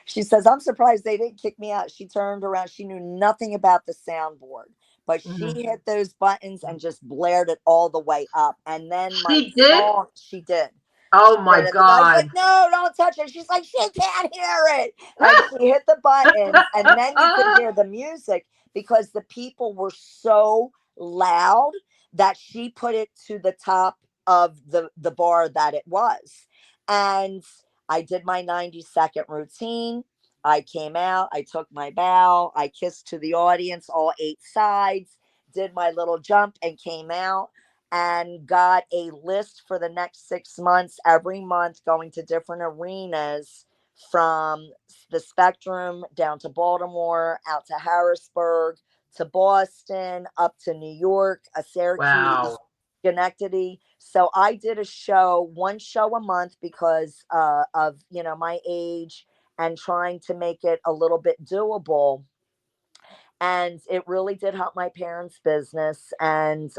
she says, "I'm surprised they didn't kick me out." She turned around; she knew nothing about the soundboard, but Mm-hmm. she hit those buttons and just blared it all the way up. And then my She did. song, she did. Oh Did my it. The guy's God. like, no, don't touch it. She's like, she can't hear it. And she hit the buttons, and then you could hear the music because the people were so loud that she put it to the top of the bar that it was. And I did my 90-second routine. I came out, I took my bow, I kissed to the audience, all 8 sides, did my little jump, and came out, and got a list for the next 6 months, every month, going to different arenas, from the Spectrum down to Baltimore, out to Harrisburg, to Boston, up to New York, Syracuse, Wow. Schenectady. So I did one show a month, because of my age, and trying to make it a little bit doable. And it really did help my parents' business. And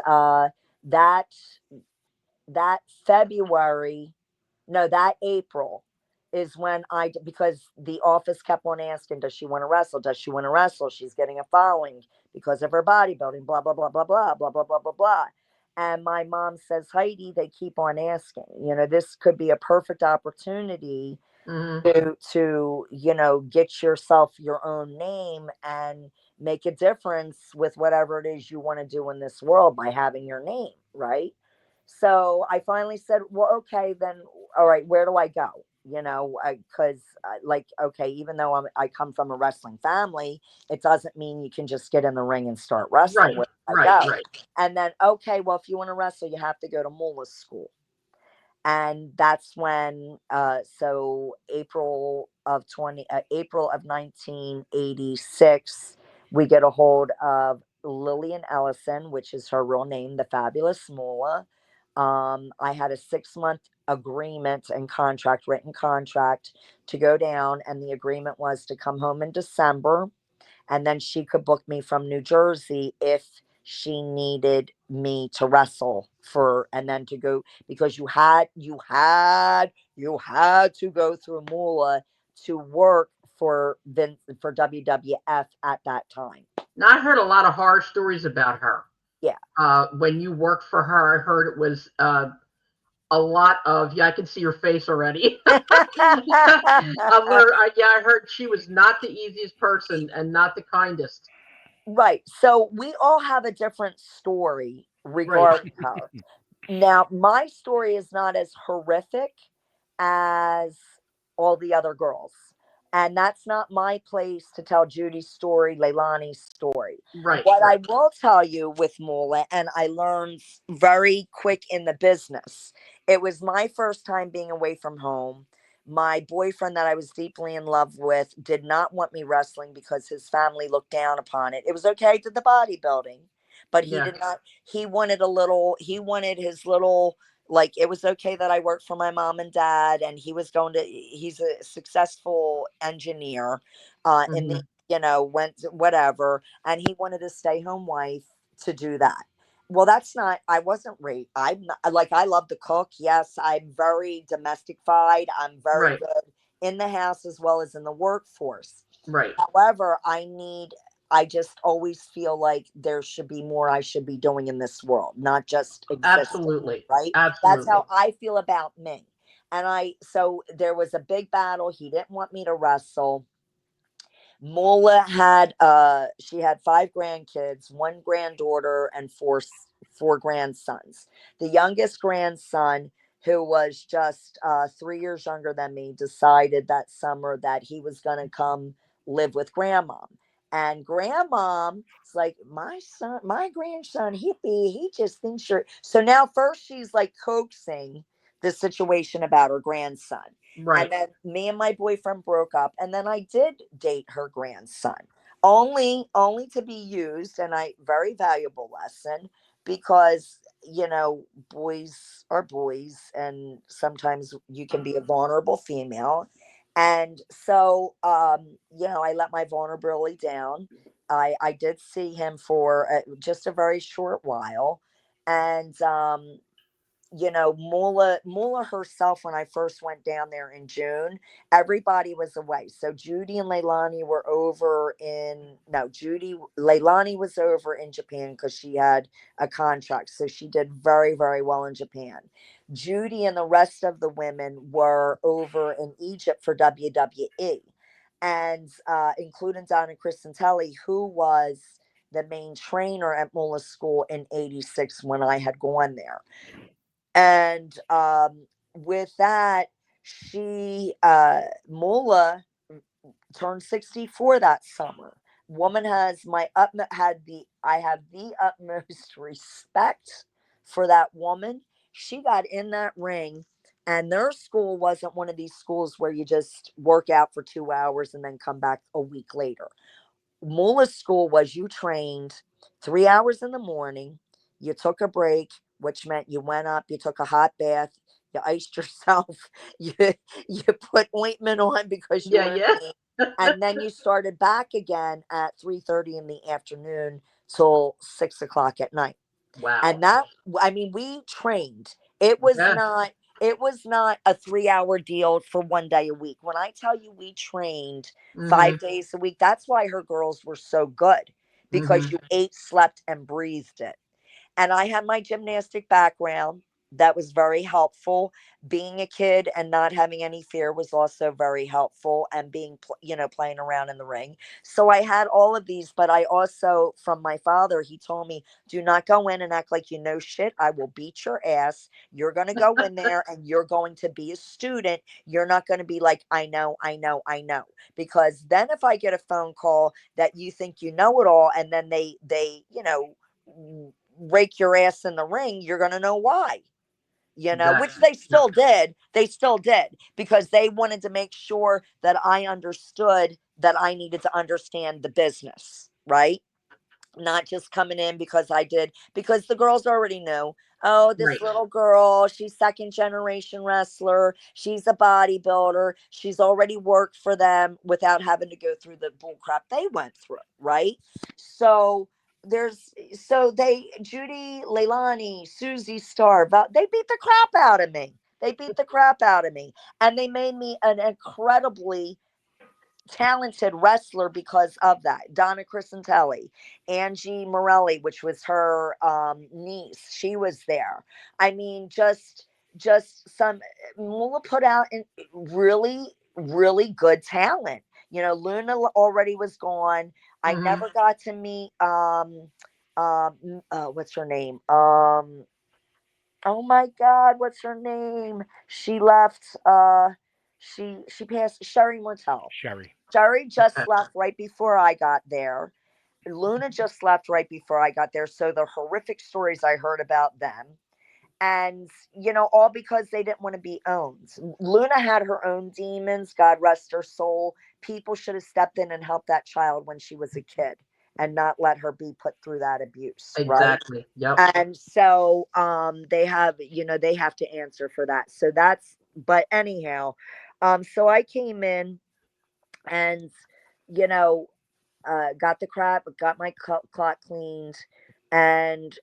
that that February, no, that April is when because the office kept on asking, does she want to wrestle? Does she want to wrestle? She's getting a following because of her bodybuilding, blah, blah, blah, blah, blah, blah, blah, blah, blah, blah. And my mom says, Heidi, they keep on asking. This could be a perfect opportunity Mm-hmm. to get yourself your own name and make a difference with whatever it is you want to do in this world by having your name, right? So I finally said, well, okay, then, all right, where do I go? Because like, okay, even though I come from a wrestling family, it doesn't mean you can just get in the ring and start wrestling. Right. Where do I Right. go? Right. And then, okay, well, if you want to wrestle, you have to go to Moolah school. And that's when so April of 1986, we get a hold of Lillian Ellison, which is her real name, the Fabulous Moolah. I had a 6-month agreement and written contract, to go down, and the agreement was to come home in December, and then she could book me from New Jersey if she needed me to wrestle, and then to go, because you had to go through Moolah to work for WWF at that time. Now, I heard a lot of horror stories about her. Yeah. When you worked for her, I heard it was a lot of, yeah, I can see your face already. I heard she was not the easiest person and not the kindest. Right. So we all have a different story Right. regarding her. Now, my story is not as horrific as all the other girls. And that's not my place to tell Judy's story, Leilani's story. Right. What I Right. will tell you with Mula, and I learned very quick in the business, it was my first time being away from home. My boyfriend that I was deeply in love with did not want me wrestling because his family looked down upon it. It was okay to the bodybuilding, but he Yeah. did not, he wanted his little, like, it was okay that I worked for my mom and dad, and he's a successful engineer in the, Hmm. went whatever, and he wanted a stay home wife to do that. Well, that's not, I wasn't raped. I'm not, like, I love to cook. Yes, I'm very domesticated. I'm very Right. good in the house as well as in the workforce. Right. However, I just always feel like there should be more I should be doing in this world, not just existing, Absolutely. right? That's Absolutely. how I feel about me. So there was a big battle. He didn't want me to wrestle. Mola had she had five grandkids, one granddaughter, and four grandsons. The youngest grandson, who was just 3 years younger than me, decided that summer that he was going to come live with grandmom. And grandmom's like, my son, my grandson, he just thinks you're. So now, first she's like coaxing the situation about her grandson. And Right. then me and my boyfriend broke up, and then I did date her grandson, only to be used, and I very valuable lesson, because boys are boys, and sometimes you can be a vulnerable female. And so I let my vulnerability down. I did see him for just a very short while. And Mula herself, when I first went down there in June, everybody was away. So Judy and Leilani were over in, no, Leilani was over in Japan because she had a contract. So she did very, very well in Japan. Judy and the rest of the women were over in Egypt for WWE, and including Donna Cristantelli, who was the main trainer at Mula's school in '86 when I had gone there. And with that, she Mula turned 64 that summer. Woman has my up had the I have the utmost respect for that woman. She got in that ring, and their school wasn't one of these schools where you just work out for 2 hours and then come back a week later. Mula's school was, you trained 3 hours in the morning, you took a break, which meant you went up, you took a hot bath, you iced yourself, you you put ointment on because you Yeah. were in Yeah. pain, and then you started back again at 3:30 in the afternoon till 6 o'clock at night. Wow. And that, I mean, we trained. it was Yeah. not it was not a 3 hour deal for one day a week. When I tell you we trained Hmm. 5 days a week, that's why her girls were so good, because Hmm. you ate, slept, and breathed it. And I had my gymnastic background. That was very helpful. Being a kid and not having any fear was also very helpful, and being, playing around in the ring. So I had all of these, but I also, from my father, he told me, do not go in and act like you know shit. I will beat your ass. You're going to go in there and you're going to be a student. You're not going to be like, I know, I know, I know. Because then if I get a phone call that you think you know it all, and then they, rake your ass in the ring, you're going to know why. Which Exactly. they Yeah. still did. They still did, because they wanted to make sure that I understood that I needed to understand the business, right? Not just coming in because I did, because the girls already knew. Oh, this Right. little girl, she's second generation wrestler. She's a bodybuilder. She's already worked for them without having to go through the bull crap they went through, right? So Judy, Leilani, Susie Star, they beat the crap out of me. They beat the crap out of me, and they made me an incredibly talented wrestler because of that. Donna Criscentelli, Angie Morelli, which was her niece, she was there. I mean, just some Mula put out in really, really good talent. Luna already was gone. I never got to meet what's her name? Oh my God, what's her name? She left. She passed. Sherry Martel. Sherry. Sherry just left right before I got there. Luna just left right before I got there. So the horrific stories I heard about them, and all because they didn't want to be owned. Luna had her own demons. God rest her soul. People should have stepped in and helped that child when she was a kid, and not let her be put through that abuse. Exactly. Right? Yep. And so they have to answer for that. So but anyhow, so I came in and got my clot cleaned, and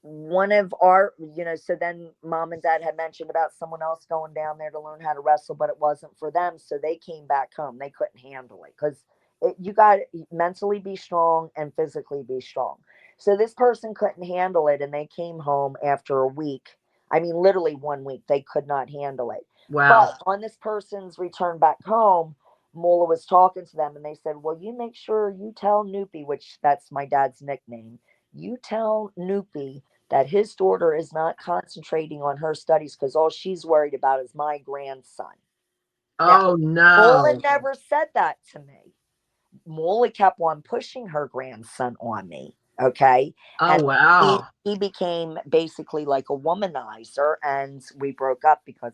one of our, so then mom and dad had mentioned about someone else going down there to learn how to wrestle, but it wasn't for them. So they came back home. They couldn't handle it because you got to mentally be strong and physically be strong. So this person couldn't handle it, and they came home after a week. I mean, literally 1 week. They could not handle it. Wow. But on this person's return back home, Mola was talking to them, and they said, well, you make sure you tell Noopy, which that's my dad's nickname. You tell Noopy that his daughter is not concentrating on her studies because all she's worried about is my grandson. Oh, now, no. Mola never said that to me. Mola kept on pushing her grandson on me. Okay. Oh, and wow. he became basically like a womanizer, and we broke up because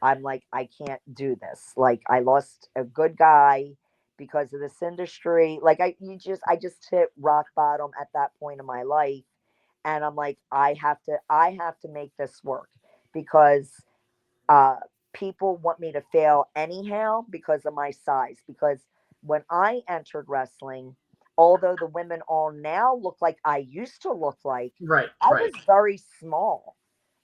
I'm like, I can't do this. Like, I lost a good guy because of this industry. Like, I just hit rock bottom at that point in my life. And I'm like, I have to make this work because uh, people want me to fail anyhow because of my size. Because when I entered wrestling, although the women all now look like I used to look like, Right. I Right. was very small.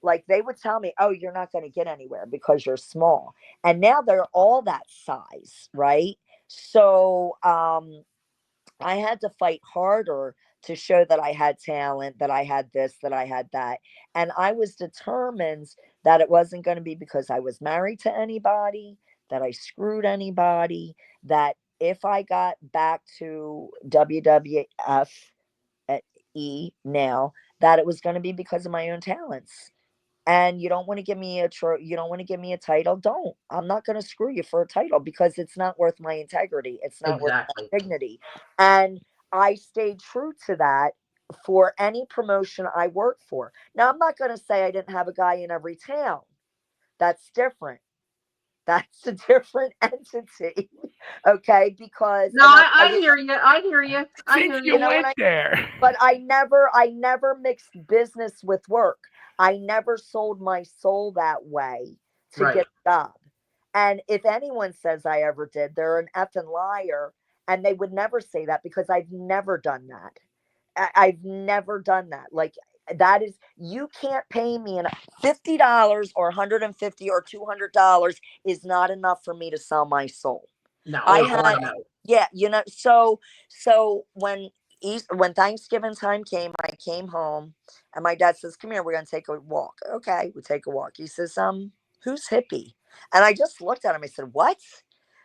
Like, they would tell me, oh, you're not going to get anywhere because you're small. And now they're all that size, right? So I had to fight harder to show that I had talent, that I had this, that I had that. And I was determined that it wasn't going to be because I was married to anybody, that I screwed anybody, that if I got back to WWF at E now, that it was going to be because of my own talents. And you don't want to give me you don't want to give me a title, don't. I'm not going to screw you for a title because it's not worth my integrity. It's not worth Exactly. my dignity. And I stayed true to that for any promotion I worked for. Now, I'm not going to say I didn't have a guy in every town. That's different. That's a different entity. Okay, because No, I hear you. I hear you. I Since hear you you. went there. but I never mixed business with work. I never sold my soul that way to Right. get a job. And if anyone says I ever did, they're an effing liar. And they would never say that because I've never done that. I've never done that. Like, that is, you can't pay me $50 or 150 or $200 is not enough for me to sell my soul. No. I Oh, had, God, no. yeah, so when Thanksgiving time came, I came home, and my dad says, "Come here, we're gonna take a walk." Okay, we take a walk. He says, "Who's hippie?" And I just looked at him. I said, "What?"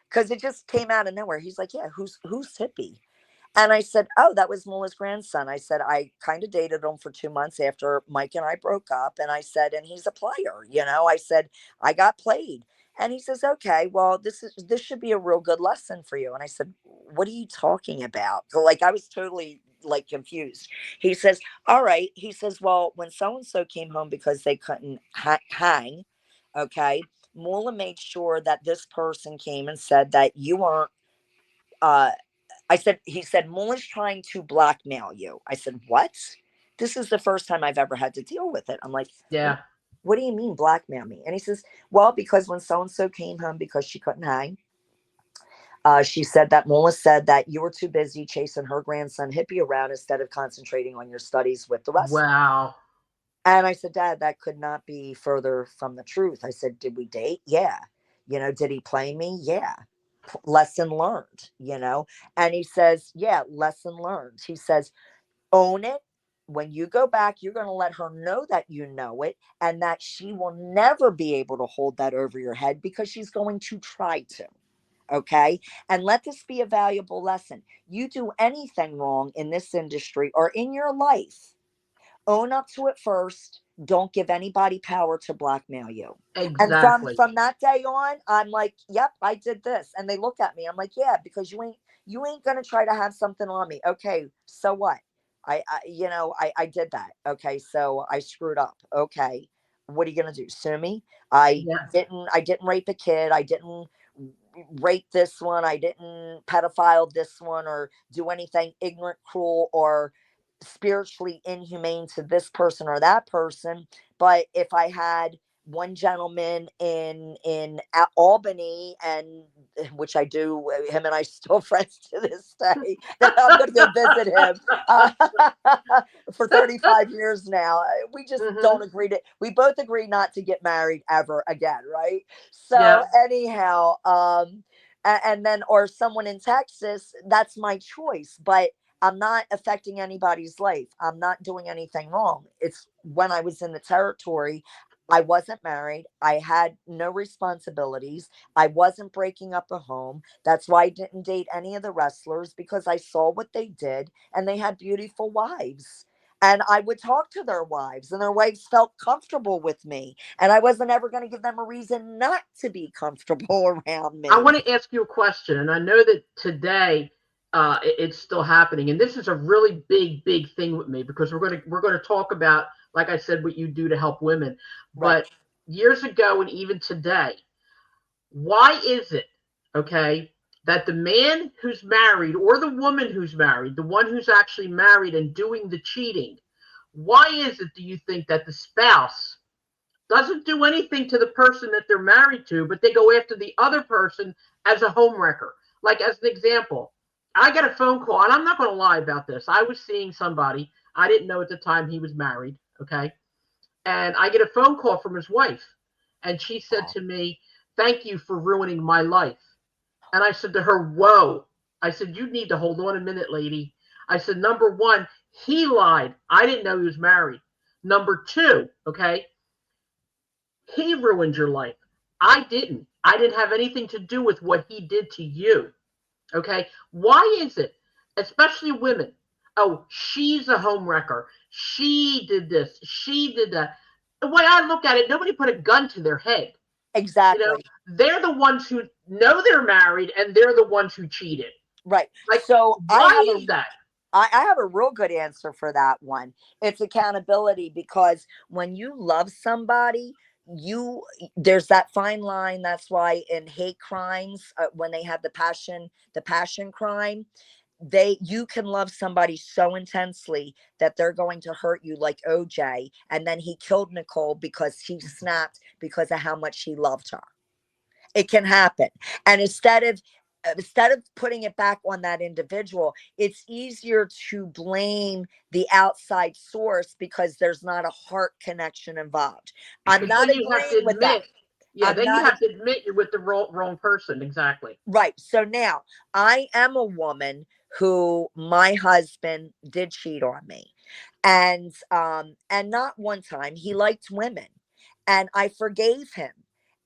Because it just came out of nowhere. He's like, "Yeah, who's hippie?" And I said, "Oh, that was Mula's grandson." I said, "I kind of dated him for 2 months after Mike and I broke up." And I said, "And he's a player, you know." I said, "I got played." And he says, "Okay, well, this should be a real good lesson for you." And I said, "What are you talking about?" So, like, I was totally like confused. He says, "All right." He says, "Well, when so and so came home because they couldn't hang, okay, Mula made sure that this person came and said that you weren't." Uh, he said, Mula's trying to blackmail you. I said, what? This is the first time I've ever had to deal with it. I'm like, Yeah. what do you mean blackmail me? And he says, well, because when so-and-so came home because she couldn't hang, she said that Mula said that you were too busy chasing her grandson hippie around instead of concentrating on your studies with the rest. Wow. And I said, Dad, that could not be further from the truth. I said, did we date? Yeah. Did he play me? Yeah. lesson learned, you know? And he says, yeah, lesson learned. He says, own it. When you go back, you're going to let her know that you know it and that she will never be able to hold that over your head because she's going to try to. Okay. And let this be a valuable lesson. You do anything wrong in this industry or in your life, own up to it first. Don't give anybody power to blackmail you. And Exactly. from that day on, I'm like, yep, I did this. And they look at me. I'm like, yeah, because you ain't gonna try to have something on me. Okay, so what? I did that. Okay, so I screwed up. Okay, what are you gonna do? Sue me? Yes. I didn't rape a kid. I didn't rape this one. I didn't pedophile this one or do anything ignorant, cruel, or spiritually inhumane to this person or that person. But if I had one gentleman in Albany, and which I do, him and I still friends to this day. That I'm going to go visit him uh, for 35 years now. We just Hmm. don't agree to. We both agree not to get married ever again, right? So Yes. anyhow, and then or someone in Texas, that's my choice, but I'm not affecting anybody's life. I'm not doing anything wrong. It's when I was in the territory, I wasn't married. I had no responsibilities. I wasn't breaking up a home. That's why I didn't date any of the wrestlers because I saw what they did and they had beautiful wives. And I would talk to their wives, and their wives felt comfortable with me. And I wasn't ever going to give them a reason not to be comfortable around I me. want to ask you a question, and I know that today it's still happening, and this is a really big thing with me because we're going to talk about, like I said, what you do to help women. Right. But years ago and even today, why is it, okay, that the man who's married or the woman who's married, the one who's actually married and doing the cheating, why is it, do you think, that the spouse doesn't do anything to the person that they're married to, but they go after the other person as a homewrecker? Like, as an example, I got a phone call, and I'm not going to lie about this. I was seeing somebody. I didn't know at the time he was married, okay? And I get a phone call from his wife, and she said Oh, to me, "Thank you for ruining my life." And I said to her, "Whoa." I said, "You need to hold on a minute, lady." I said, "Number one, he lied. I didn't know he was married. Number two, okay, he ruined your life. I didn't. I didn't have anything to do with what he did to you. Okay? Why is it, especially women? Oh, she's a homewrecker. She did this. She did that. The way I look at it, nobody put a gun to their head. You know, exactly. they're the ones who know they're married and they're the ones who cheated. Right. Like, So why is that? I have a real good answer for that one. It's accountability because when you love somebody, you there's that fine line. That's why in hate crimes, when they have the passion crime, you can love somebody so intensely that they're going to hurt you, like OJ, and then he killed Nicole because he snapped because of how much he loved her. It can happen. And instead of putting it back on that individual, it's easier to blame the outside source because there's not a heart connection involved. I'm Because not then you have to agreeing with that. admit, yeah, I'm then you not have to admit you're with the wrong person. Exactly. right. So now I am a woman who my husband did cheat on me. And not one time. He liked women and I forgave him.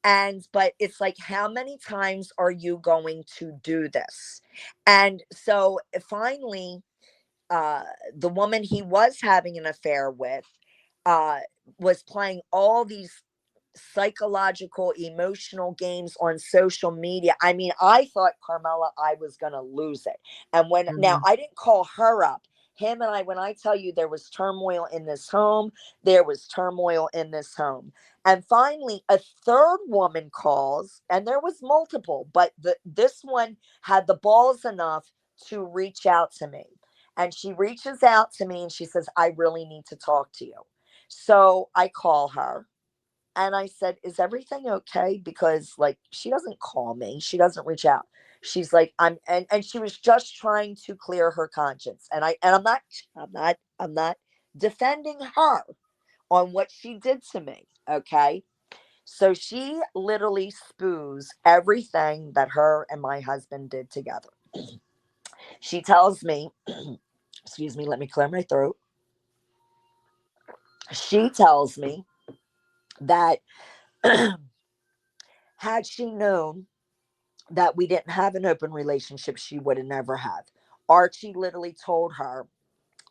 And but it's like, how many times are you going to do this? And so finally, uh the woman he was having an affair with uh was playing all these psychological, emotional games on social media. I mean, I thought, Carmela, I was going to lose it. And when now Hmm. I didn't call her up. Him and I, when I tell you there was turmoil in this home, there was turmoil in this home. And finally, a third woman calls, and there was multiple, but this one had the balls enough to reach out to me. And she reaches out to me and she says, I really need to talk to you. So I call her and I said, "Is everything okay?" Because like she doesn't call me, she doesn't reach out. She's like, and she was just trying to clear her conscience. I'm not defending her on what she did to me. Okay. So she literally spews everything that her and my husband did together. She tells me, excuse me, let me clear my throat. She tells me that had she known that we didn't have an open relationship, she would have never have. Archie literally told her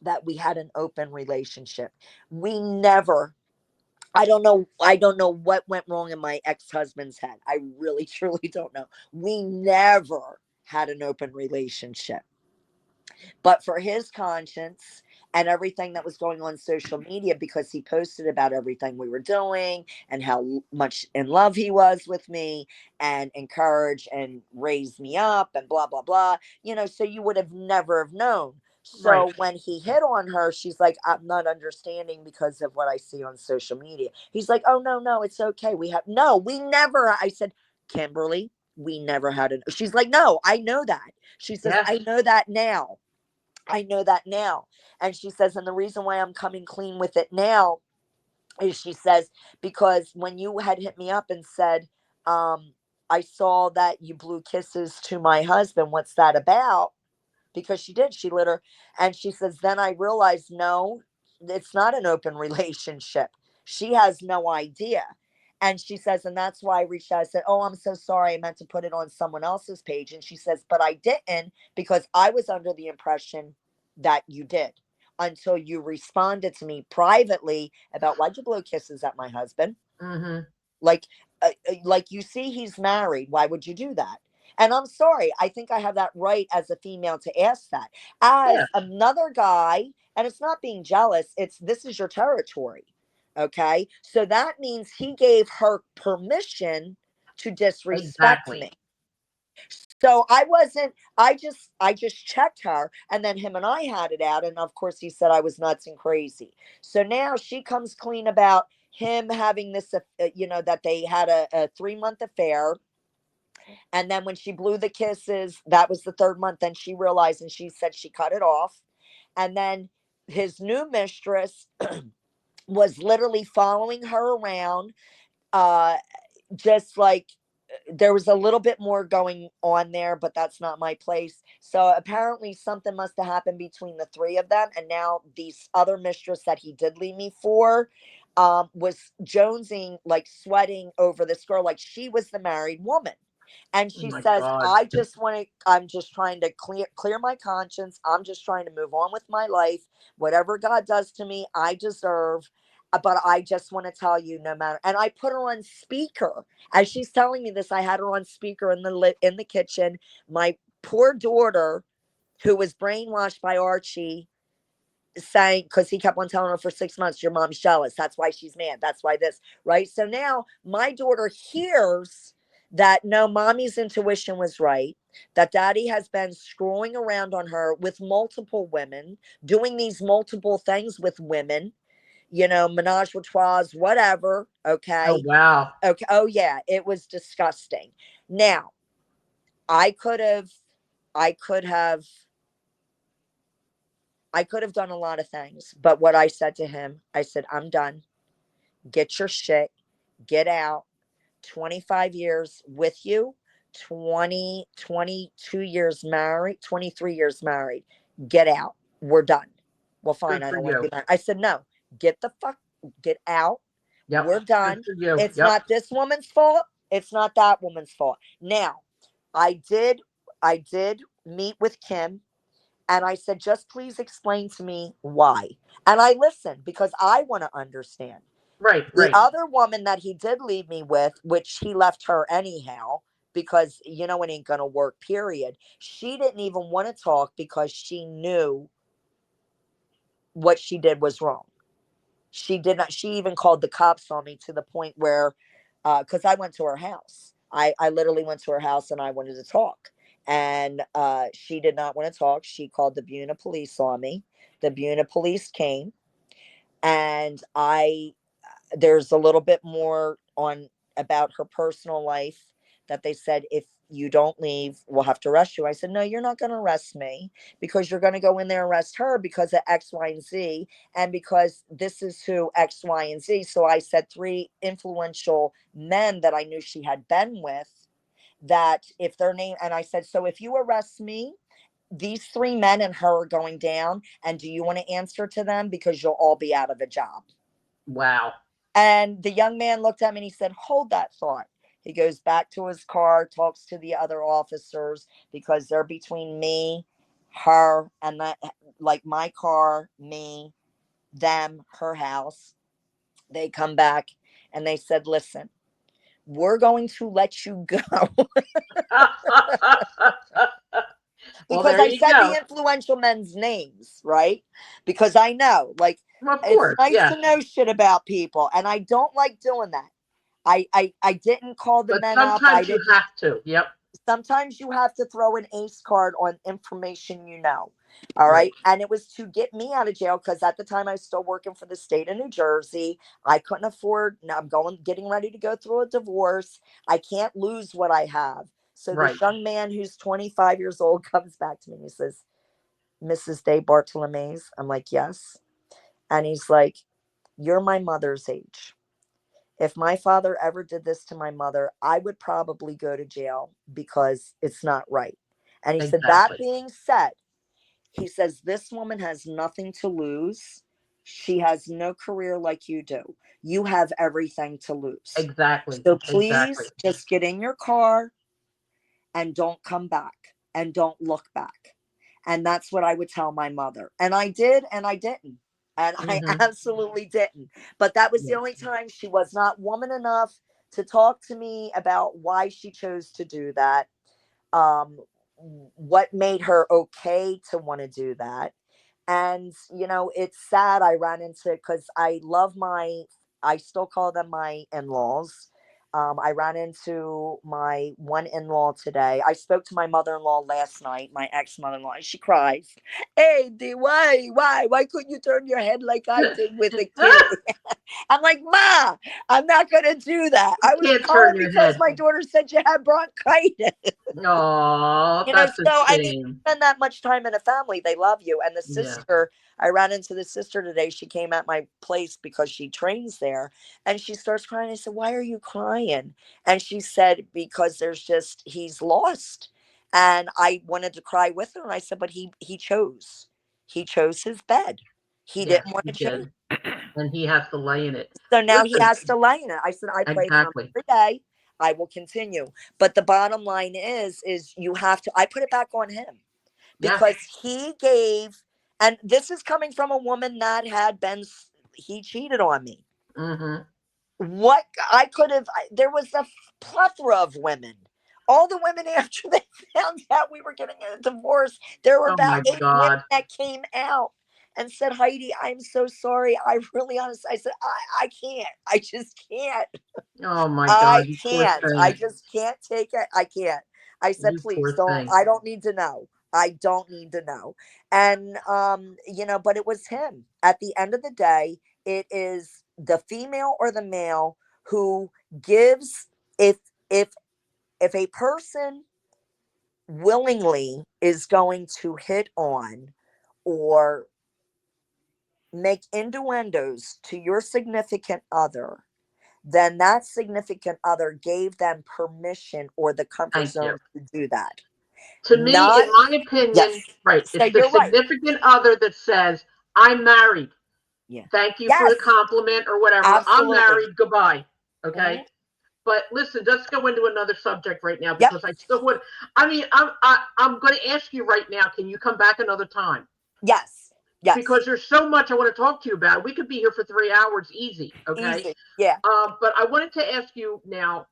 that we had an open relationship. We never, I don't know what went wrong in my ex-husband's head. I really truly don't know. We never had an open relationship. But for his conscience and everything that was going on social media, because he posted about everything we were doing and how much in love he was with me and encouraged and raised me up and blah blah blah, so you would have never have known. Right. So when he hit on her, she's like, I'm not understanding because of what I see on social media. He's like, oh no, it's okay, we never. I said, Kimberly, we never had it. She's like, no, I know that. She says, Yes. I know that now. I know that now. And she says, and the reason why I'm coming clean with it now is, she says, because when you had hit me up and said, I saw that you blew kisses to my husband, what's that about? Because she did, she lit her. And she says, then I realized, no, it's not an open relationship. She has no idea. And she says, and that's why I reached out. I said, oh, I'm so sorry, I meant to put it on someone else's page. And she says, but I didn't, because I was under the impression that you did, until you responded to me privately about, why'd you blow kisses at my husband? Mm-hmm. Like, like, you see, he's married. Why would you do that? And I'm sorry. I think I have that right as a female to ask that. Yeah. As another guy, and it's not being jealous, it's, this is your territory. Okay. So that means he gave her permission to disrespect Exactly. me. So I just checked her, and then him and I had it out, and of course he said I was nuts and crazy. So now she comes clean about him having this, that they had a 3-month affair. And then when she blew the kisses, that was the third month. Then she realized, and she said she cut it off. And then his new mistress was literally following her around, uh, just like, there was a little bit more going on there, but that's not my place. So apparently something must have happened between the three of them. And now these other mistress that he did leave me for, was jonesing, like sweating over this girl, like she was the married woman. And Oh she my says, God. I'm just trying to clear my conscience. I'm just trying to move on with my life. Whatever God does to me, I deserve. But I just want to tell you, no matter. And I put her on speaker as she's telling me this. I had her on speaker in the kitchen. My poor daughter, who was brainwashed by Archie, saying, because he kept on telling her for 6 months, your mom's jealous, that's why she's mad, that's why this, right? So now my daughter hears that, no, mommy's intuition was right, that daddy has been screwing around on her with multiple women, doing these multiple things with women, menage a trois, whatever. Oh Okay. wow. Okay. Oh yeah, it was disgusting. Now, I could have, I could have, I could have done a lot of things, but what I said to him, I said, I'm done. Get your shit, get out. 25 years with you, 22 years married, 23 years married. Get out. We're done. Well, fine. Good I for don't want to you. be married. I said, no, get the fuck, get out. Yep. We're Good done. for you. It's Yep. not this woman's fault. It's not that woman's fault. Now, I did, I did meet with Kim, and I said, just please explain to me why. And I listened because I want to understand. Right. The Right. other woman that he did leave me with, which he left her anyhow, because it ain't gonna work, period. She didn't even want to talk because she knew what she did was wrong. She did not, she even called the cops on me, to the point where, because I went to her house. I literally went to her house and I wanted to talk. And she did not want to talk. She called the Buna police on me. The Buna police came, and there's a little bit more on about her personal life, that they said, if you don't leave, we'll have to arrest you. I said, no, you're not going to arrest me, because you're going to go in there and arrest her because of X, Y, and Z. And because this is who X, Y, and Z. So I said 3 influential men that I knew she had been with, that if their name, and I said, so if you arrest me, these 3 men and her are going down. And do you want to answer to them? Because you'll all be out of a job. Wow. And the young man looked at me and he said, hold that thought. He goes back to his car, talks to the other officers, because they're between me, her, and that, like my car, me, them, her house. They come back and they said, listen, we're going to let you go. Well, Because there I you said go. the influential men's names, right? Because I know, like, Of it's course, nice yeah. to know shit about people, and I don't like doing that. I didn't call the But men up. I sometimes you didn't. have to. Yep. Sometimes you have to throw an ace card on information you know. All Right. right. And it was to get me out of jail, because at the time I was still working for the state of New Jersey. I couldn't afford. Now I'm getting ready to go through a divorce. I can't lose what I have. So Right. this young man who's 25 years old comes back to me and he says, Mrs. Day Bartolome's? I'm like, yes. And he's like, you're my mother's age. If my father ever did this to my mother, I would probably go to jail, because it's not right. And he said, that Exactly. being said, he says, this woman has nothing to lose. She has no career like you do. You have everything to lose. Exactly. So Exactly. please just get in your car and don't come back and don't look back. And that's what I would tell my mother. And I did, and I didn't. And I absolutely didn't. But that was the Yeah. only time she was not woman enough to talk to me about why she chose to do that. Um, what made her okay to want to do that. And, it's sad. I ran into, because I still call them my in-laws. I ran into my one in-law today. I spoke to my mother-in-law last night, my ex-mother-in-law, and she cries. Hey, why couldn't you turn your head like I did with the kid? I'm like, Ma, I'm not going to do that. You I was can't calm turn your because head. my daughter said you had bronchitis. Oh, that's a So I mean, shame. spend that much time in a family, they love you. And the Yeah. sister, I ran into the sister today. She came at my place because she trains there, and she starts crying. I said, why are you crying? And she said, because he's lost. And I wanted to cry with her. And I said, but he chose his bed. He Yes, didn't want he to change. did. And he has to lay in it. So now he Listen, has to lay in it. I said, I pray for him exactly. every day. I will continue. But the bottom line is you have to, I put it back on him, Yeah. because he gave, and this is coming from a woman that he cheated on me. Mm-hmm. What I could have, there was a plethora of women. All the women, after they found out we were getting a divorce, there were Oh about my 8 women God. that came out and said, Heidi, I'm so sorry. I really honestly, I said, I can't. I just can't. Oh my God. I You poor can't. I thing. just can't take it. I can't. I said, You please poor don't. thing. I don't need to know. I don't need to know. And but it was him. At the end of the day, it is the female or the male who gives, if if if a person willingly is going to hit on or make innuendos to your significant other, then that significant other gave them permission or the comfort Thank you. zone to do that. To me, Not, in my yes. opinion, right, So it's the you're right. significant other that says, I'm married. Yeah. Thank you for Yes, the compliment or whatever. I'm absolutely. married. Goodbye. Mhm. Okay. But listen, let's go into another subject right now, Yep. because I still would. I mean, I'm going to ask you right now. Can you come back another time? Yes. Yes. Because there's so much I want to talk to you about. We could be here for 3 hours easy. Okay. Easy. Yeah. But I wanted to ask you now.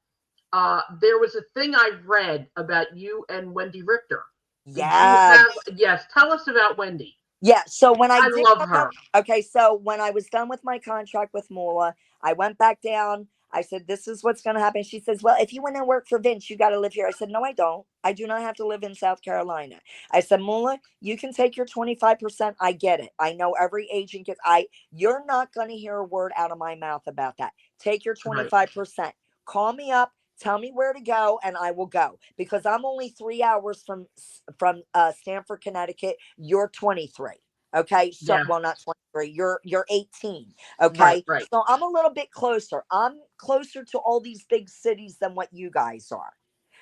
There was a thing I read about you and Wendy Richter. Did you Yeah. have? Yes. Tell us about Wendy. Yeah. So when I I did love come up, her. okay, so when I was done with my contract with Mula, I went back down. I said, this is what's going to happen. She says, well, if you want to work for Vince, you got to live here. I said, no, I don't. I do not have to live in South Carolina. I said, Mula, you can take your 25%. I get it. I know every agent you're not going to hear a word out of my mouth about that. Take your Right. 25%. Call me up. Tell me where to go, and I will go, because I'm only 3 hours from Stamford, Connecticut. You're 23. Okay, so Yeah. well, not 23. You're 18. Right. Okay, Right. so I'm a little bit closer. I'm closer to all these big cities than what you guys are.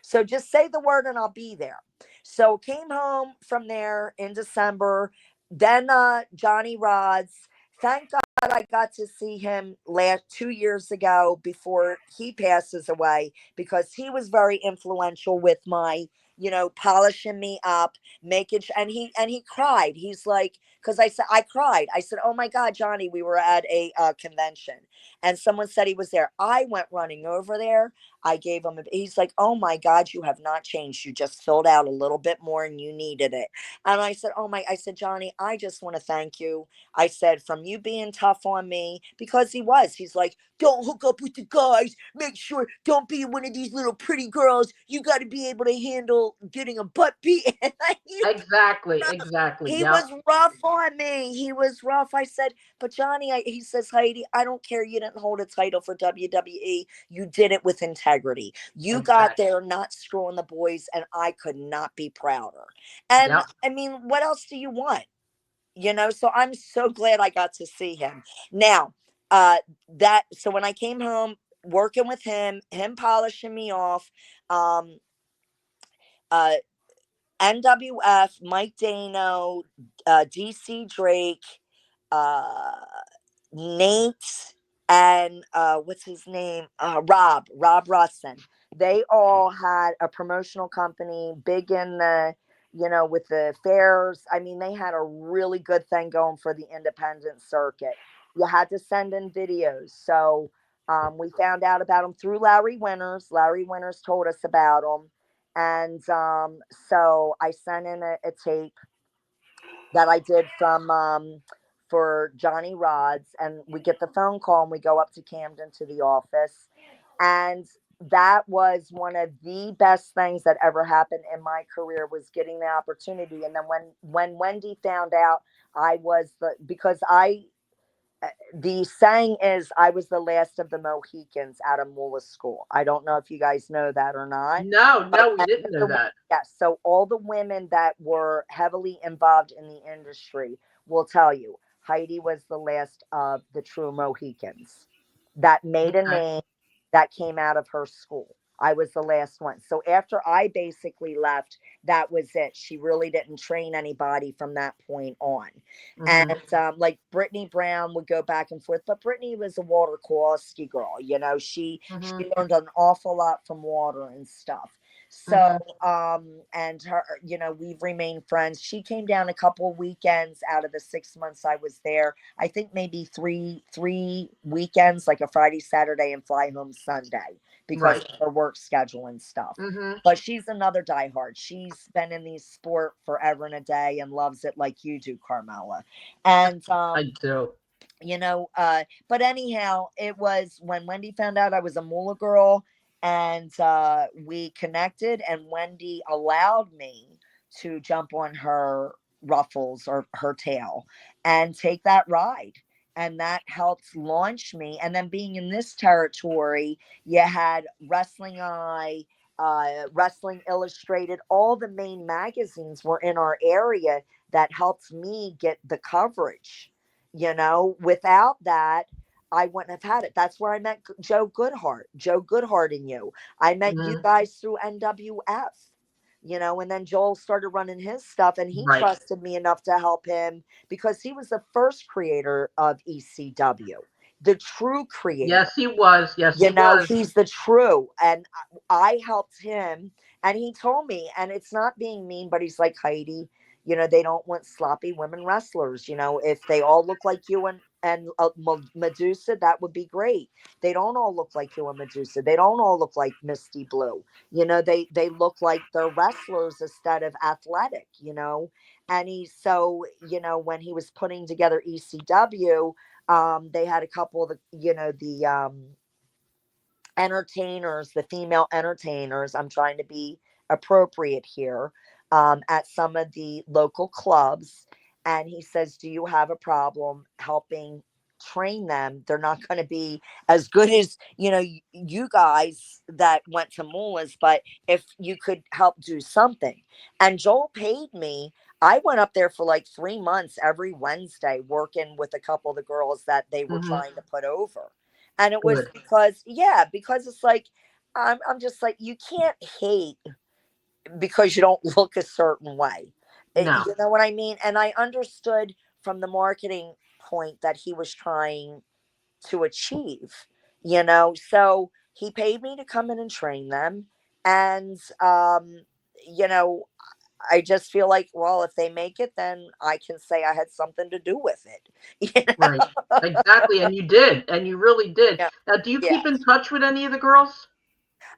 So just say the word and I'll be there. So came home from there in December. Then Johnny Rods. Thank God I got to see him last 2 years ago before he passes away, because he was very influential with my, polishing me up, and he cried. He's like, because I cried. I said, "Oh my God, Johnny, we were at a convention, and someone said he was there." I went running over there. I gave him. He's like, "Oh my God, you have not changed. You just filled out a little bit more, and you needed it." And I said, I said, "Johnny, I just want to thank you." I said, "From you being tough on me," because he was. He's like, "Don't hook up with the guys. Make sure, don't be one of these little pretty girls. You got to be able to handle getting a butt beat." Exactly. Exactly. He Yeah. was rough on me. He was rough. I said, "But Johnny," he says, "Heidi, I don't care. You didn't hold a title for WWE. You did it with integrity. You got Exactly. there not screwing the boys, and I could not be prouder." And Yep. I mean, what else do you want? So I'm so glad I got to see him. Now, so when I came home, working with him polishing me off, um, uh, NWF, Mike Dano, DC Drake, uh, Nate, and what's his name? Rob Russin. They all had a promotional company, big in the, with the fairs. I mean, they had a really good thing going for the independent circuit. You had to send in videos. So we found out about them through Larry Winters. Larry Winters told us about them. And so I sent in a tape that I did for Johnny Rods, and we get the phone call and we go up to Camden to the office. And that was one of the best things that ever happened in my career, was getting the opportunity. And then when Wendy found out, I was because the saying is, I was the last of the Mohicans out of Mula School. I don't know if you guys know that or not. No, But no, we didn't know that. yes, so all the women that were heavily involved in the industry will tell you Heidi was the last of the true Mohicans that made a Okay. name, that came out of her school. I was the last one. So after I basically left, that was it. She really didn't train anybody from that point on. Hmm. And like Brittany Brown would go back and forth, but Brittany was a Walter Kowalski girl. She Hmm. learned an awful lot from Walter and stuff. So, Hmm. and her, we've remained friends. She came down a couple weekends out of the 6 months I was there. I think maybe three weekends, like a Friday, Saturday, and fly home Sunday, because Right. of her work schedule and stuff. Hmm. But she's another diehard. She's been in the sport forever and a day and loves it like you do, Carmela. And I do. but anyhow, it was when Wendy found out I was a Moolah girl, and we connected, and Wendy allowed me to jump on her ruffles or her tail and take that ride. And that helped launch me. And then being in this territory, you had Wrestling Eye, Wrestling Illustrated, all the main magazines were in our area that helped me get the coverage. Without that, I wouldn't have had it. That's where I met Joe Goodhart and you. I met you Hmm. guys through NWF, and then Joel started running his stuff, and he Right. trusted me enough to help him because he was the first creator of ECW, the true creator. Yes, he was. Yes, he was. He's the true. And I helped him. And he told me, and it's not being mean, but he's like, Heidi, they don't want sloppy women wrestlers. If they all look like you and Medusa, that would be great. They don't all look like you and Medusa. They don't all look like Misty Blue. They look like they're wrestlers instead of athletic. And when he was putting together ECW, they had a couple of the entertainers, the female entertainers. I'm trying to be appropriate here, at some of the local clubs. And he says, "Do you have a problem helping train them, they're not going to be as good as, you guys that went to Mullah's, but if you could help do something. And Joel paid me. I went up there for like 3 months every Wednesday working with a couple of the girls that they were Mm-hmm. trying to put over. And it was Good. because it's like, I'm just like, you can't hate because you don't look a certain way. No. You know what I mean? And I understood from the marketing point that he was trying to achieve, So he paid me to come in and train them. And, you know, I just feel like, well, if they make it, then I can say I had something to do with it. Right. Exactly. And you did. And you really did. Yeah. Now, do you Yeah. keep in touch with any of the girls?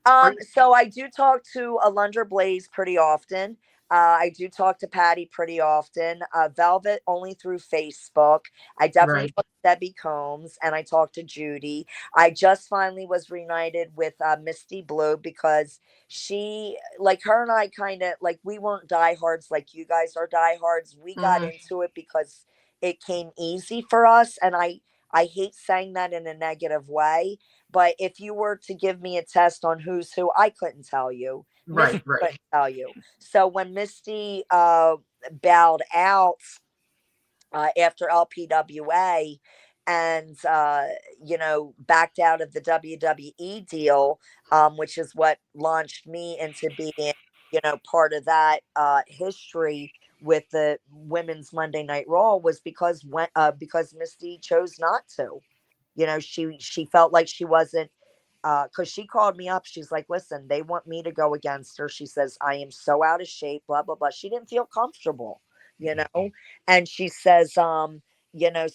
Are you? So I do talk to Alundra Blaze pretty often. I do talk to Patty pretty often. Velvet only through Facebook. I definitely Right. talk to Debbie Combs, and I talk to Judy. I just finally was reunited with Misty Blue because she, like her and I, kind of like we weren't diehards like you guys are diehards. We got Mm-hmm. into it because it came easy for us, and I hate saying that in a negative way, but if you were to give me a test on who's who, I couldn't tell you. Misty Right. Right. couldn't tell you. So when Misty bowed out after LPWA and, backed out of the WWE deal, which is what launched me into being, part of that history with the women's Monday Night Raw, was because Misty chose not to. She felt like she wasn't, because she called me up. She's like, listen, they want me to go against her. She says, I am so out of shape, blah, blah, blah. She didn't feel comfortable, you know? And she says, so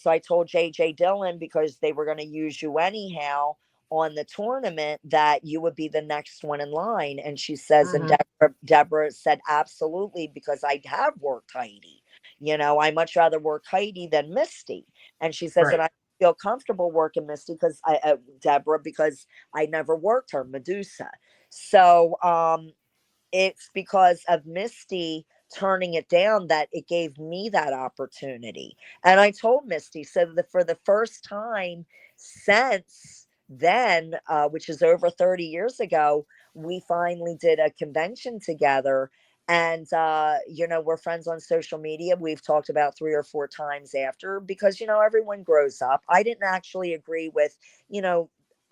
I told JJ Dillon, because they were going to use you anyhow on the tournament, that you would be the next one in line. And she says, and Mm-hmm. Deborah said, absolutely, because I have worked Heidi. I much rather work Heidi than Misty. And she says, and Right. I feel comfortable working Misty because Deborah, because I never worked her, Medusa. So it's because of Misty turning it down that it gave me that opportunity. And I told Misty, so for the first time since then, which is over 30 years ago, we finally did a convention together. And, we're friends on social media. We've talked about 3 or 4 times after, because, everyone grows up. I didn't actually agree with,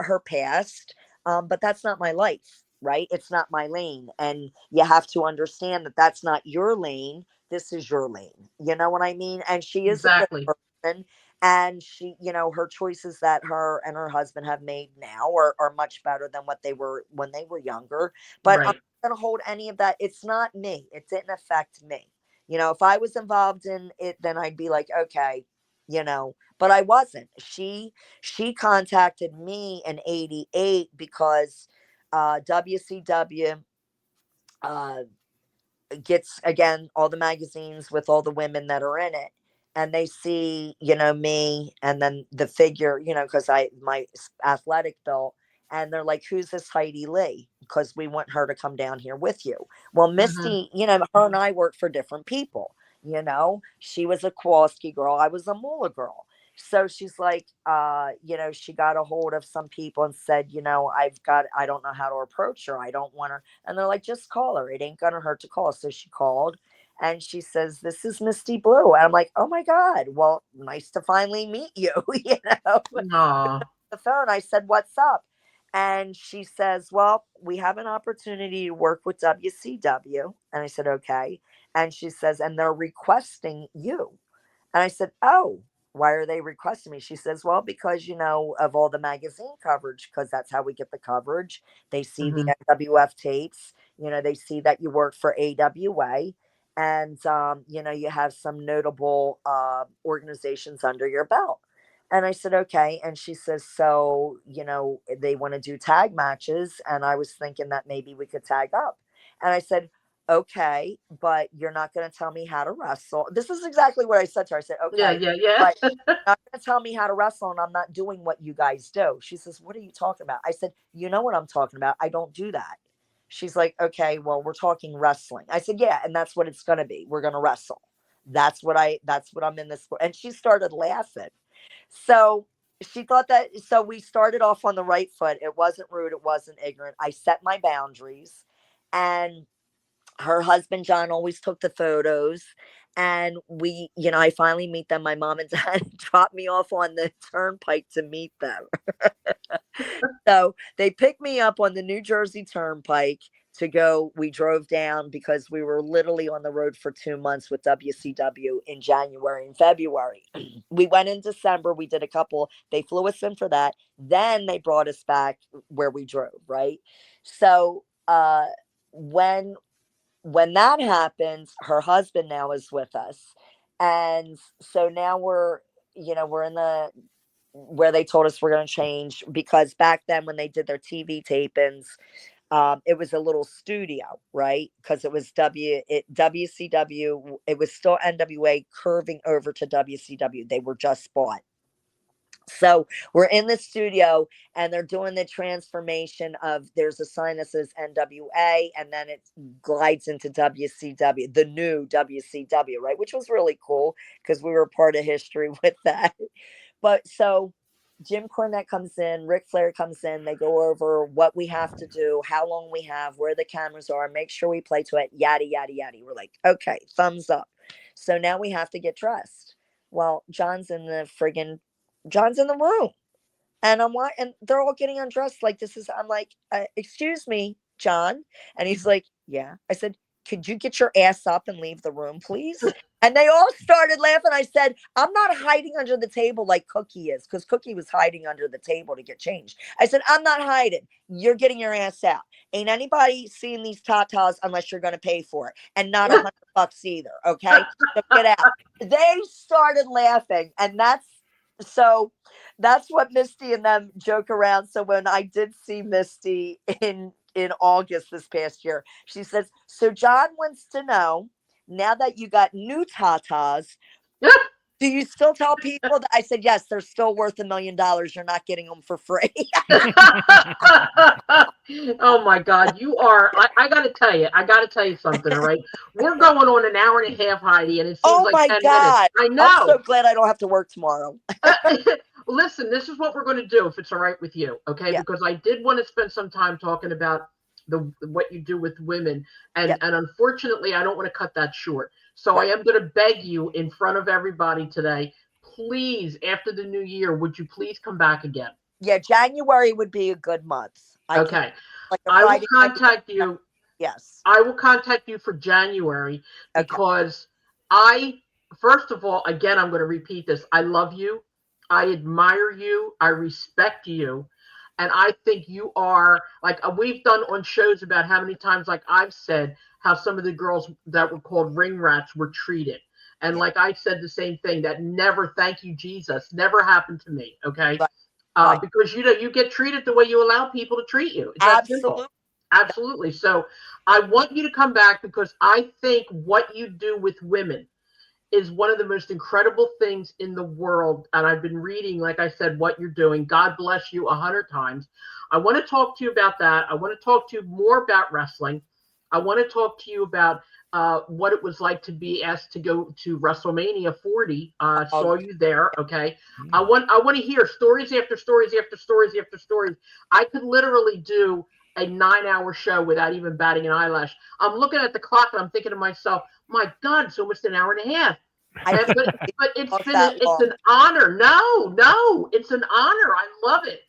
her past, but that's not my life, right? It's not my lane. And you have to understand that that's not your lane. This is your lane. You know what I mean? And she is a good Exactly. person. And she, her choices that her and her husband have made now are much better than what they were when they were younger. But I'm Right. not going to hold any of that. It's not me. It didn't affect me. If I was involved in it, then I'd be like, okay, but I wasn't. She contacted me in '88 because WCW uh, gets, again, all the magazines with all the women that are in it, and they see, me, and then the figure, because my athletic belt, and they're like, who's this Heidi Lee? Because we want her to come down here with you. Well, Mm-hmm. Misty, her and I work for different people. She was a Kowalski girl, I was a Moolah girl. So she's like, she got a hold of some people and said, I don't know how to approach her, I don't want her. And they're like, just call her, it ain't gonna hurt to call. So she called, and she says, this is Misty Blue. And I'm like, oh my God, well, nice to finally meet you. Aw. The phone, I said, what's up? And she says, well, we have an opportunity to work with WCW. And I said, okay. And she says, and they're requesting you. And I said, oh, why are they requesting me? She says, well, because, of all the magazine coverage, because that's how we get the coverage. They see the Mm-hmm. NWF tapes, they see that you work for AWA, and, you have some notable organizations under your belt. And I said, okay. And she says, so, they want to do tag matches. And I was thinking that maybe we could tag up. And I said, okay, but you're not going to tell me how to wrestle. This is exactly what I said to her. I said, Yeah. okay, Yeah. Yeah. but you're not going to tell me how to wrestle, and I'm not doing what you guys do. She says, what are you talking about? I said, you know what I'm talking about. I don't do that. She's like, okay, well, we're talking wrestling. I said, yeah, and that's what it's going to be. We're going to wrestle. That's what I'm in this for. And she started laughing. So she thought that, so we started off on the right foot. It wasn't rude. It wasn't ignorant. I set my boundaries, and her husband, John, always took the photos. And we, I finally meet them. My mom and dad dropped me off on the turnpike to meet them. So they picked me up on the New Jersey Turnpike to go. We drove down because we were literally on the road for 2 months with WCW in January and February. We went in December. We did a couple. They flew us in for that. Then they brought us back where we drove, right? So when that happened, her husband now is with us. And so now we're in the where they told us we're going to change, because back then when they did their TV tapings, it was a little studio, right? Because it was WCW. It was still NWA curving over to WCW. They were just bought. So we're in the studio and they're doing the transformation of, there's a sign that says NWA and then it glides into WCW, the new WCW, right? Which was really cool because we were part of history with that. But so Jim Cornette comes in, Ric Flair comes in, they go over what we have to do, how long we have, where the cameras are, make sure we play to it, yada, yada, yada. We're like, okay, thumbs up. So now we have to get dressed. Well, John's in the room. And I'm like, and they're all getting undressed. Like, I'm like, excuse me, John. And he's like, yeah. I said, could you get your ass up and leave the room, please? And they all started laughing. I said, I'm not hiding under the table like Cookie is, because Cookie was hiding under the table to get changed. I said, I'm not hiding. You're getting your ass out. Ain't anybody seeing these tatas unless you're going to pay for it. And not $100 either. Okay. So get out. They started laughing. And that's what Misty and them joke around. So when I did see Misty in August this past year, she says, so John wants to know, now that you got new tatas, do you still tell people that? I said, yes, they're still worth $1 million. You're not getting them for free. Oh my God, you are! I got to tell you something. All right, we're going on an hour and a half, Heidi, and it seems like 10 minutes. I know. I'm so glad I don't have to work tomorrow. Listen, this is what we're going to do, if it's all right with you, okay? Yeah. Because I did want to spend some time talking about what you do with women, and unfortunately, I don't want to cut that short. So I am going to beg you in front of everybody today, please, after the new year, would you please come back again? Yeah, January would be a good month. Okay. I will contact you. Yes. I will contact you for January because first of all, again, I'm going to repeat this. I love you. I admire you. I respect you. And I think you are, like, we've done on shows about how many times, like I've said, how some of the girls that were called ring rats were treated. And like I said, the same thing, that never, thank you, Jesus, never happened to me. Okay. Because, you get treated the way you allow people to treat you. It's Absolutely. Absolutely. So I want you to come back because I think what you do with women is one of the most incredible things in the world. And I've been reading, like I said, what you're doing. God bless you 100 times. I want to talk to you about that. I want to talk to you more about wrestling. I want to talk to you about what it was like to be asked to go to WrestleMania 40. Saw you there. Okay. I want to hear stories after stories after stories after stories. I could literally do a 9-hour show without even batting an eyelash. I'm looking at the clock and I'm thinking to myself, my God, it's almost an hour and a half. But it's an honor. No, it's an honor. I love it.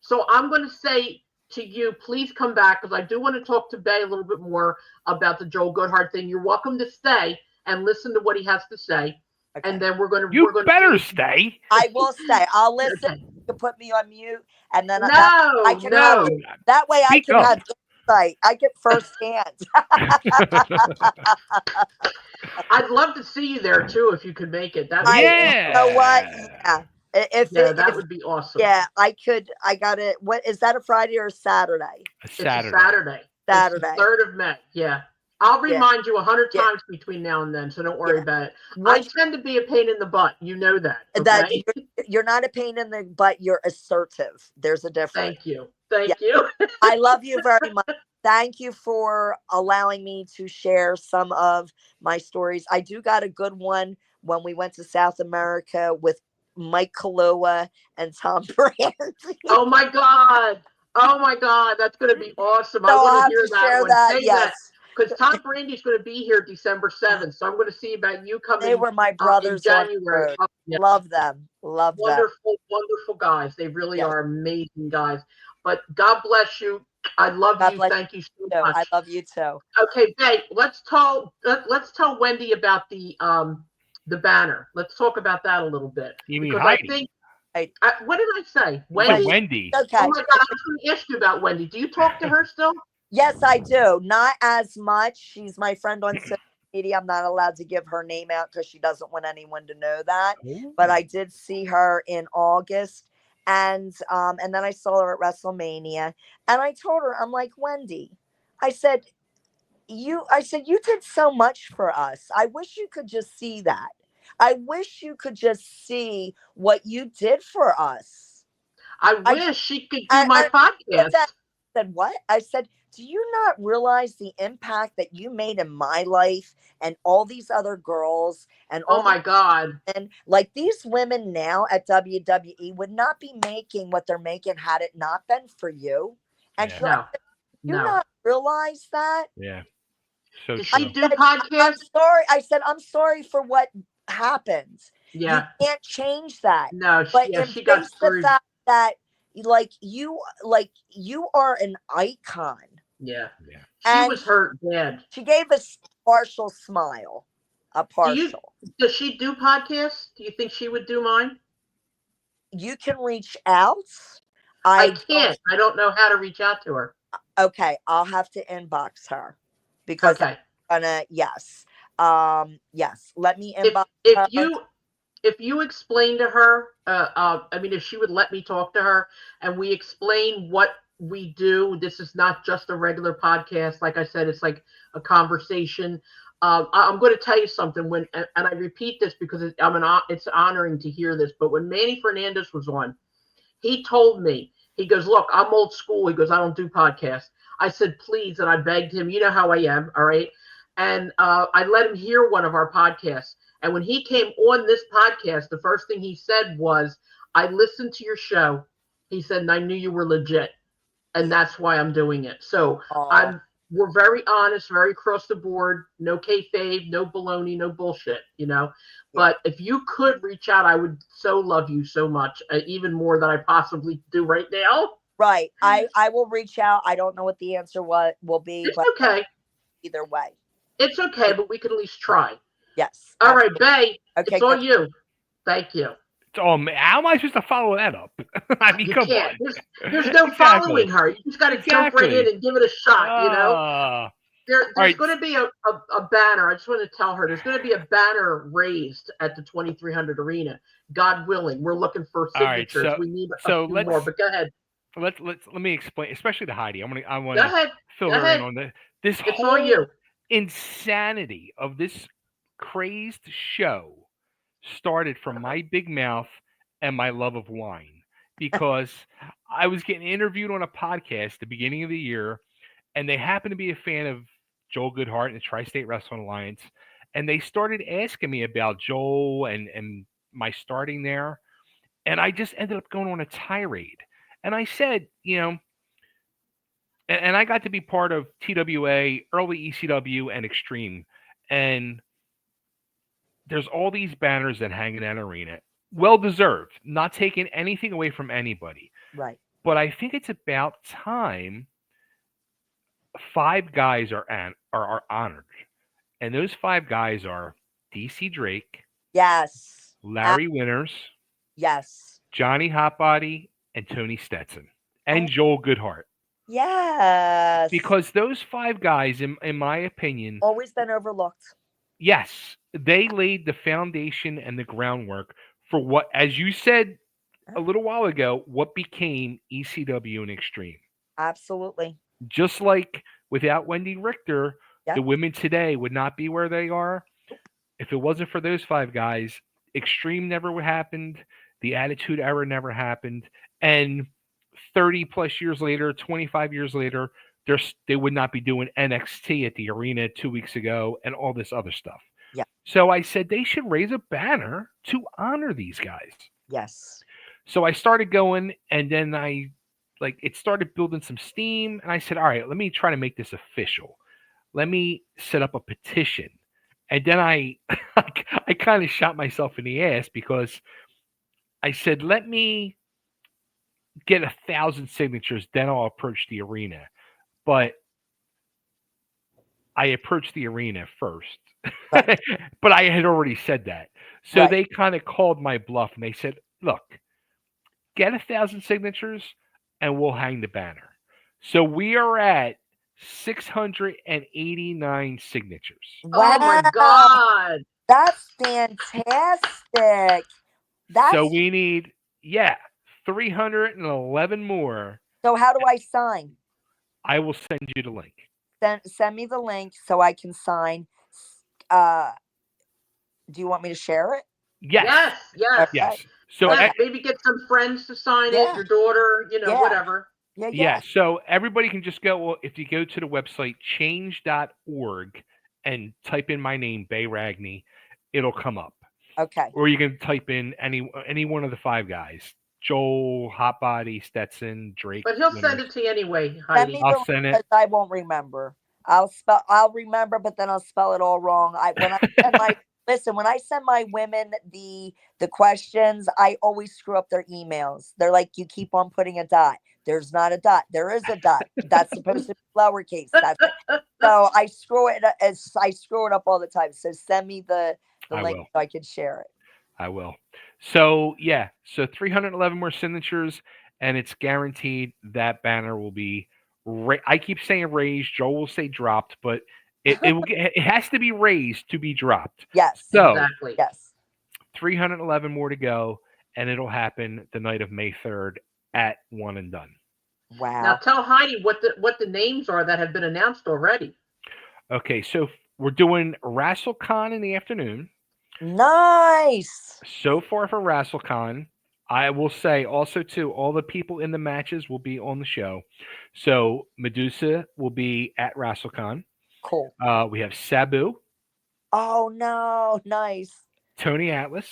So I'm going to say to you, please come back, because I do want to talk to Bay a little bit more about the Joel Goodhart thing. You're welcome to stay and listen to what he has to say. Okay. And then we're going to. You better stay. I will stay. I'll listen. Okay. You can put me on mute, and then I can have, that way I can have insight. I get firsthand. I'd love to see you there too if you could make it. That you know what? Yeah. That would be awesome. Yeah, I could. I got it. What is that? A Friday or a Saturday? Saturday. Saturday. It's the 3rd of May. Yeah. I'll remind you 100 times between now and then, so don't worry about it. I tend to be a pain in the butt. You know that. Okay? That you're not a pain in the butt. You're assertive. There's a difference. Thank you. Thank you. I love you very much. Thank you for allowing me to share some of my stories. I do got a good one when we went to South America with Mike Kaluuya and Tom Brandy. Oh my God. Oh my God. That's going to be awesome. I So I'll want to have hear to that share one. that. Say that. Yes. Because Tom Brandy's going to be here December 7th. So I'm going to see about you They coming were my in brothers on the January. road. Oh, yeah. Love them. Love them. Wonderful, wonderful guys. They really Yes. are amazing guys. But God bless you. I love God you. bless Thank you so you. I much. love you too. Okay, Babe, let's tell Wendy about the banner. Let's talk about that a little bit. You mean Because Heidi? I think Right. what did I say? You said Wendy. Wendy. Okay. Oh my God, I was going to ask you about Wendy. Do you talk to her still? Yes, I do. Not as much. She's my friend on social media. I'm not allowed to give her name out because she doesn't want anyone to know that. Ooh. But I did see her in August, and then I saw her at WrestleMania, and I told her, I'm like, Wendy, I said you did so much for us. I wish you could just see that. I wish you could just see what you did for us. I wish she could do my I podcast. said, what? I said, do you not realize the impact that you made in my life and all these other girls and all Oh my God. and like these women now at WWE would not be making what they're making had it not been for you. And Yeah. she's like, do you not realize that? Yeah. So Does true. she do podcasts? I'm sorry. I said, I'm sorry for what happened. Yeah. You can't change that. No, But she got embrace the screwed. fact that you are an icon. Yeah. Yeah. She was hurt bad. She gave us partial smile. A partial. Does she do podcasts? Do you think she would do mine? You can reach out. I can't. I don't know how to reach out to her. Okay, I'll have to inbox her because I'm gonna yes. Yes. Let me inbox her. If you explain to her, I mean, if she would let me talk to her and we explain what we do, this is not just a regular podcast. Like I said, it's like a conversation. I'm going to tell you something and I repeat this because it's honoring to hear this. But when Manny Fernandez was on, he told me, he goes, look, I'm old school. He goes, I don't do podcasts. I said, please. And I begged him, you know how I am. All right. And I let him hear one of our podcasts. And when he came on this podcast, the first thing he said was, I listened to your show. He said, and I knew you were legit. And that's why I'm doing it. So we're very honest, very across the board. No kayfabe, no baloney, no bullshit, you know. But if you could reach out, I would so love you so much, even more than I possibly do right now. Right. I will reach out. I don't know what the answer will be. It's but okay. Either way. It's okay, but we can at least try. Yes. All right, Bae. Okay, it's all you. Thank you. Oh, how am I supposed to follow that up? I mean, come on. There's no following her. You just got to jump right in and give it a shot, you know? There's going to be a banner. I just want to tell her there's going to be a banner raised at the 2300 Arena. God willing. We're looking for signatures. Right, we need a few more, but go ahead. Let me explain, especially to Heidi. I want to fill her in on this whole insanity of this crazed show. Started from my big mouth and my love of wine, because I was getting interviewed on a podcast at the beginning of the year, and they happened to be a fan of Joel Goodhart and the Tri-State Wrestling Alliance, and they started asking me about Joel and my starting there, and I just ended up going on a tirade. And I said, you know, and I got to be part of TWA, early ECW, and Extreme, and there's all these banners that hang in that arena. Well deserved. Not taking anything away from anybody. Right. But I think it's about time 5 guys are honored. And those 5 guys are DC Drake. Yes. Larry Winters. Yes. Johnny Hotbody and Tony Stetson. And Joel Goodhart. Yes. Because those 5 guys, in my opinion, always been overlooked. Yes, they laid the foundation and the groundwork for what, as you said a little while ago, what became ECW and Extreme. Absolutely. Just like without Wendy Richter, the women today would not be where they are. If it wasn't for those 5 guys, Extreme never happened. The Attitude Era never happened. And 30 plus years later, 25 years later, they would not be doing NXT at the arena 2 weeks ago and all this other stuff. Yeah. So I said they should raise a banner to honor these guys. Yes. So I started going, and then it started building some steam, and I said, all right, let me try to make this official. Let me set up a petition. And then I kind of shot myself in the ass because I said, let me get 1,000 signatures, then I'll approach the arena. But I approached the arena first. Right. But I had already said that. So Right. they kind of called my bluff, and they said, look, get 1,000 signatures and we'll hang the banner. So we are at 689 signatures. Oh my Wow. God. That's fantastic. So we need, 311 more. So how do I sign? I will send you the link. Send me the link so I can sign. Do you want me to share it? Yes. Yes. Yes. So maybe get some friends to sign Yeah. it, your daughter, Yeah. whatever. Yeah. So everybody can just go, well, if you go to the website change.org and type in my name, Bay Ragney, it'll come up. Okay. Or you can type in any one of the 5 guys. Joel, Hotbody, Stetson, Drake. But he'll send it to you anyway, Send Heidi. me I'll send it. I won't remember. I'll remember, but then I'll spell it all wrong. When I send my women the questions, I always screw up their emails. They're like, you keep on putting a dot. There's not a dot. There is a dot. That's supposed to be lowercase. So I screw it up all the time. So send me the link so I can share it. I will. So 311 more signatures, and it's guaranteed that banner will be. I keep saying raised. Joel will say dropped, but it has to be raised to be dropped. Yes. So, exactly. Yes. 311 more to go, and it'll happen the night of May 3rd at One and Done. Wow. Now tell Heidi what the names are that have been announced already. Okay, so we're doing WrestleCon in the afternoon. Nice. So far for WrestleCon, I will say also too, all the people in the matches will be on the show. So Medusa will be at WrestleCon. Cool. We have Sabu. Oh no, nice. Tony Atlas.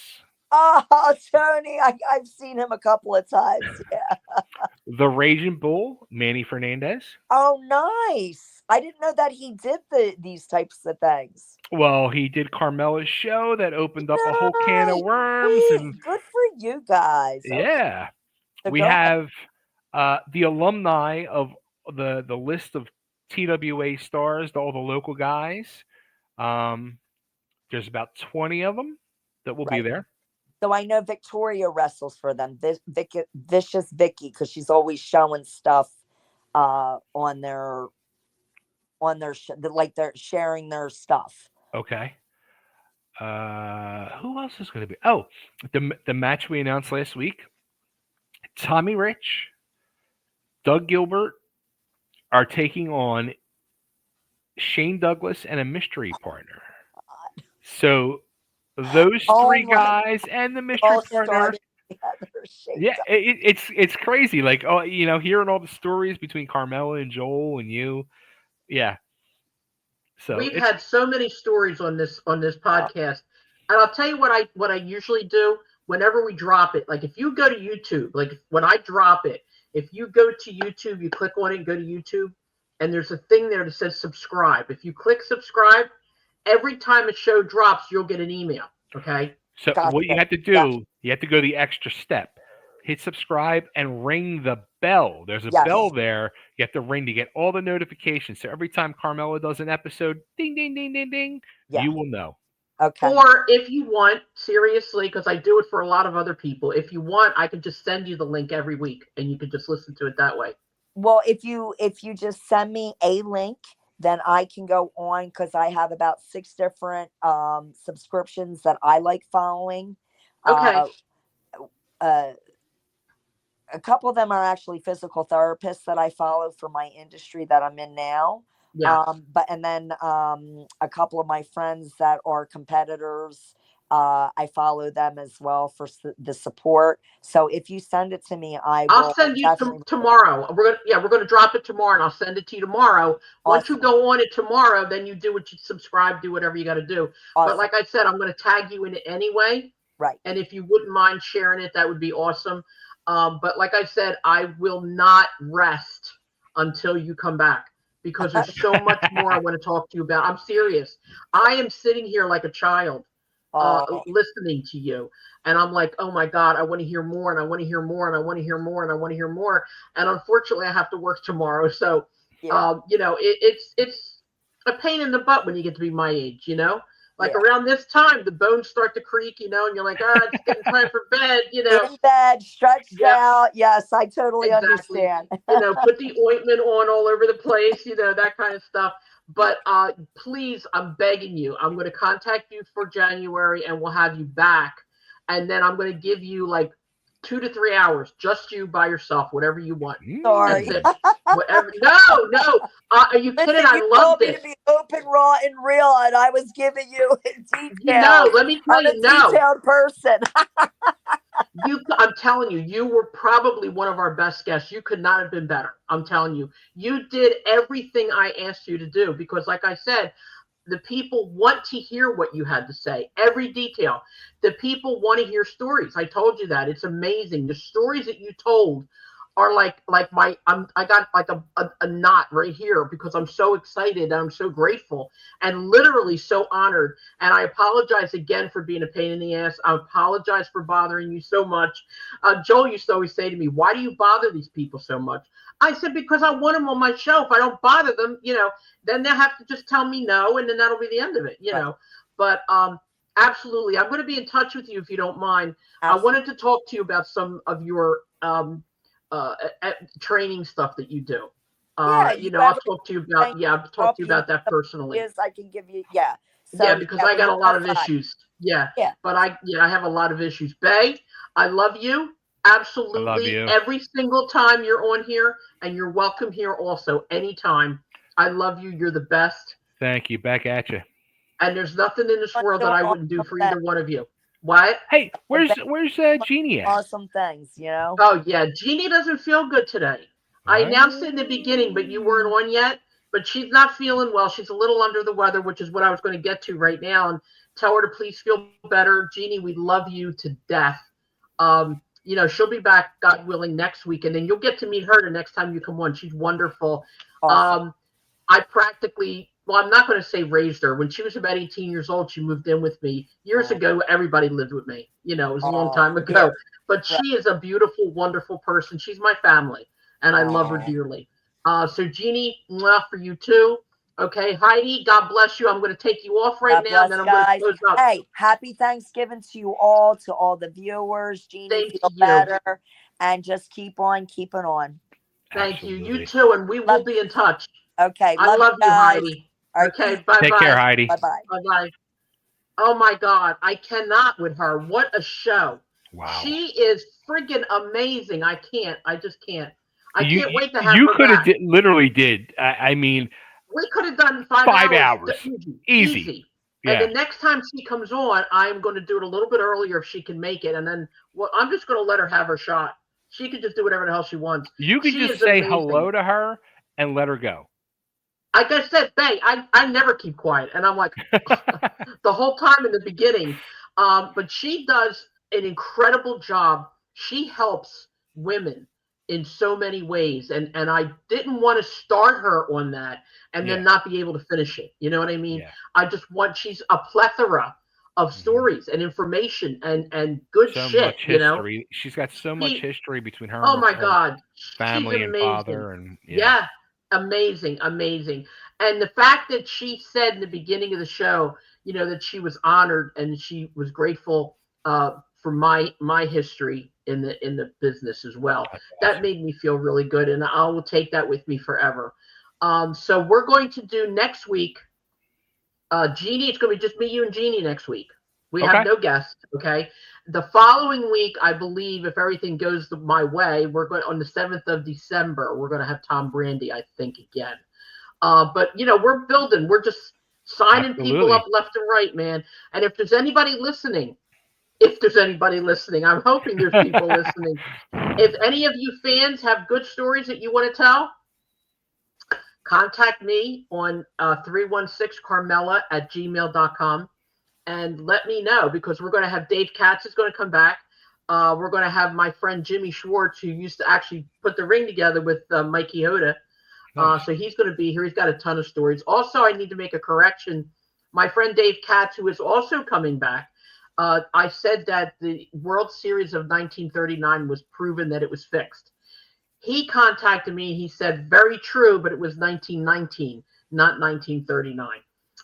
Oh, Tony, I've seen him a couple of times. Yeah. The Raging Bull, Manny Fernandez. Oh, nice. I didn't know that he did these types of things. Well, he did Carmela's show that opened up a whole can of worms. And good for you guys. Yeah. So we have the alumni of the list of TWA stars, all the local guys. There's about 20 of them that will be there. So I know Victoria wrestles for them. Vicious Vicky, because she's always showing stuff on their like they're sharing their stuff. Okay. Who else is going to be? Oh, the match we announced last week. Tommy Rich, Doug Gilbert are taking on Shane Douglas and a mystery partner. So those 3 guys and the mystery partner. Yeah, it's crazy. Like, hearing all the stories between Carmela and Joel and you. Yeah. So we've had so many stories on this podcast. And I'll tell you what I usually do whenever we drop it. Like if you go to YouTube, like when I drop it, if you go to YouTube, you click on it and go to YouTube, and there's a thing there that says subscribe. If you click subscribe, every time a show drops, you'll get an email. Okay. So what you have to do, you have to go the extra step. Hit subscribe and ring the bell. There's a bell there. You have to ring to get all the notifications. So every time Carmela does an episode, ding, ding, ding, ding, ding, you will know. Okay. Or if you want, seriously, because I do it for a lot of other people, if you want, I can just send you the link every week and you can just listen to it that way. Well, if you just send me a link, then I can go on, because I have about 6 different subscriptions that I like following. Okay. A couple of them are actually physical therapists that I follow for my industry that I'm in now. Yeah. And then a couple of my friends that are competitors, I follow them as well for the support. So if you send it to me, I'll send you tomorrow. We're gonna drop it tomorrow, and I'll send it to you tomorrow. Once you go on it tomorrow, then you do what you subscribe, do whatever you got to do. But like I said, I'm going to tag you in it anyway. Right. And if you wouldn't mind sharing it, that would be awesome. But like I said, I will not rest until you come back because there's so much more I want to talk to you about. I'm serious. I am sitting here like a child listening to you. And I'm like, oh my God, I want to hear more and I want to hear more and I want to hear more and I want to hear more. And unfortunately, I have to work tomorrow. So, it's a pain in the butt when you get to be my age, Like around this time, the bones start to creak, and you're like, it's getting time for bed, In bed, stretched out. Yes, I totally understand. Put the ointment on all over the place, that kind of stuff. But please, I'm begging you, I'm going to contact you for January and we'll have you back. And then I'm going to give you like 2 to 3 hours, just you by yourself, whatever you want. Sorry. Whatever. No. Are you kidding? I love this. You told me to be open, raw, and real, and I was giving you details. Let me tell you, I'm a detailed person. I'm telling you, you were probably one of our best guests. You could not have been better. I'm telling you, you did everything I asked you to do because, like I said, the people want to hear what you had to say, every detail. The people want to hear stories. I told you that. It's amazing. The stories that you told are like I got like a knot right here because I'm so excited and I'm so grateful and literally so honored. And I apologize again for being a pain in the ass. I apologize for bothering you so much. Joel used to always say to me, why do you bother these people so much? I said, because I want them on my show. If I don't bother them, then they'll have to just tell me no, and then that'll be the end of it, know. But absolutely, I'm going to be in touch with you if you don't mind. Absolutely. I wanted to talk to you about some of your training stuff that you do. I'll talk to you about that personally. Yes, I can give you. Yeah. So, because I got a lot of issues. Yeah. But I have a lot of issues. Bae, I love you. Absolutely. I love you. Every single time you're on here, and you're welcome here also anytime. I love you. You're the best. Thank you. Back at you. And there's nothing in this world that I wouldn't do for either one of you. What? Hey, where's Jeannie at? Awesome things, Oh yeah, Jeannie doesn't feel good today. I announced it in the beginning, but you weren't on yet. But she's not feeling well. She's a little under the weather, which is what I was going to get to right now, and tell her to please feel better. Jeannie, we love you to death. She'll be back, God willing, next week, and then you'll get to meet her the next time you come on. She's wonderful. Awesome. I practically. Well, I'm not going to say raised her. When she was about 18 years old, she moved in with me. Years ago, everybody lived with me. It was a long time ago. Yeah. But she is a beautiful, wonderful person. She's my family, and I love her dearly. So, Jeannie, for you too. Okay, Heidi, God bless you. I'm going to take you off right now, and then I'm going to close up. Hey, happy Thanksgiving to you all, to all the viewers. Jeannie, feel better, and just keep on keeping on. Thank you. You too, and we will be in touch. Okay, I love you, Heidi. Okay, bye-bye. Take care, Heidi. Bye-bye. Bye-bye. Oh, my God. I cannot with her. What a show. Wow. She is friggin' amazing. I just can't. I can't wait to have her You could back. have literally did. I mean. We could have done 5 hours. Easy. Yeah. And the next time she comes on, I'm going to do it a little bit earlier if she can make it. And then I'm just going to let her have her shot. She can just do whatever the hell she wants. You can just say hello to her and let her go. Like I said, Bae, I never keep quiet. And I'm like, the whole time in the beginning. But she does an incredible job. She helps women in so many ways. And I didn't want to start her on that and then not be able to finish it. You know what I mean? Yeah. I just want, she's a plethora of stories and information and good shit, much history. She's got so much history between her and my God. Family and father. And amazing. And the fact that she said in the beginning of the show, that she was honored and she was grateful for my history in the business as well. Awesome. That made me feel really good, and I will take that with me forever. So we're going to do next week. Jeannie, it's going to be just me, you, and Jeannie next week. We have no guests. Okay. The following week, I believe, if everything goes my way, we're going on the 7th of December. We're going to have Tom Brandy, I think, again. But we're building. We're just signing people up left and right, man. And if there's anybody listening, I'm hoping there's people listening. If any of you fans have good stories that you want to tell, contact me on 316carmela@gmail.com. and let me know, because we're going to have Dave Katz is going to come back. We're going to have my friend Jimmy Schwartz, who used to actually put the ring together with Mike Chioda. Nice. So he's going to be here. He's got a ton of stories. Also, I need to make a correction. My friend Dave Katz, who is also coming back, I said that the World Series of 1939 was proven that it was fixed. He contacted me. He said, very true, but it was 1919, not 1939.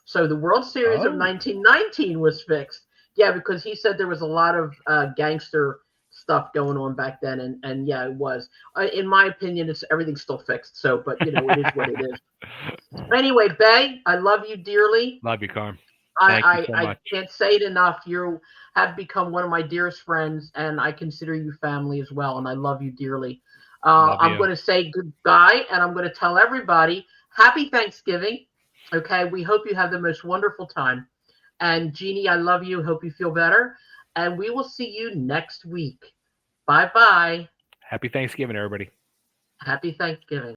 So the World Series of 1919 was fixed. Yeah, because he said there was a lot of gangster stuff going on back then, and yeah, it was. In my opinion, everything's still fixed. So, but it is what it is. Anyway, Bay, I love you dearly. Love you, Carm. Thank you so much. I can't say it enough. You have become one of my dearest friends, and I consider you family as well, and I love you dearly. I'm going to say goodbye, and I'm going to tell everybody happy Thanksgiving. Okay, we hope you have the most wonderful time. And Jeannie, I love you. Hope you feel better. And we will see you next week. Bye-bye. Happy Thanksgiving, everybody. Happy Thanksgiving.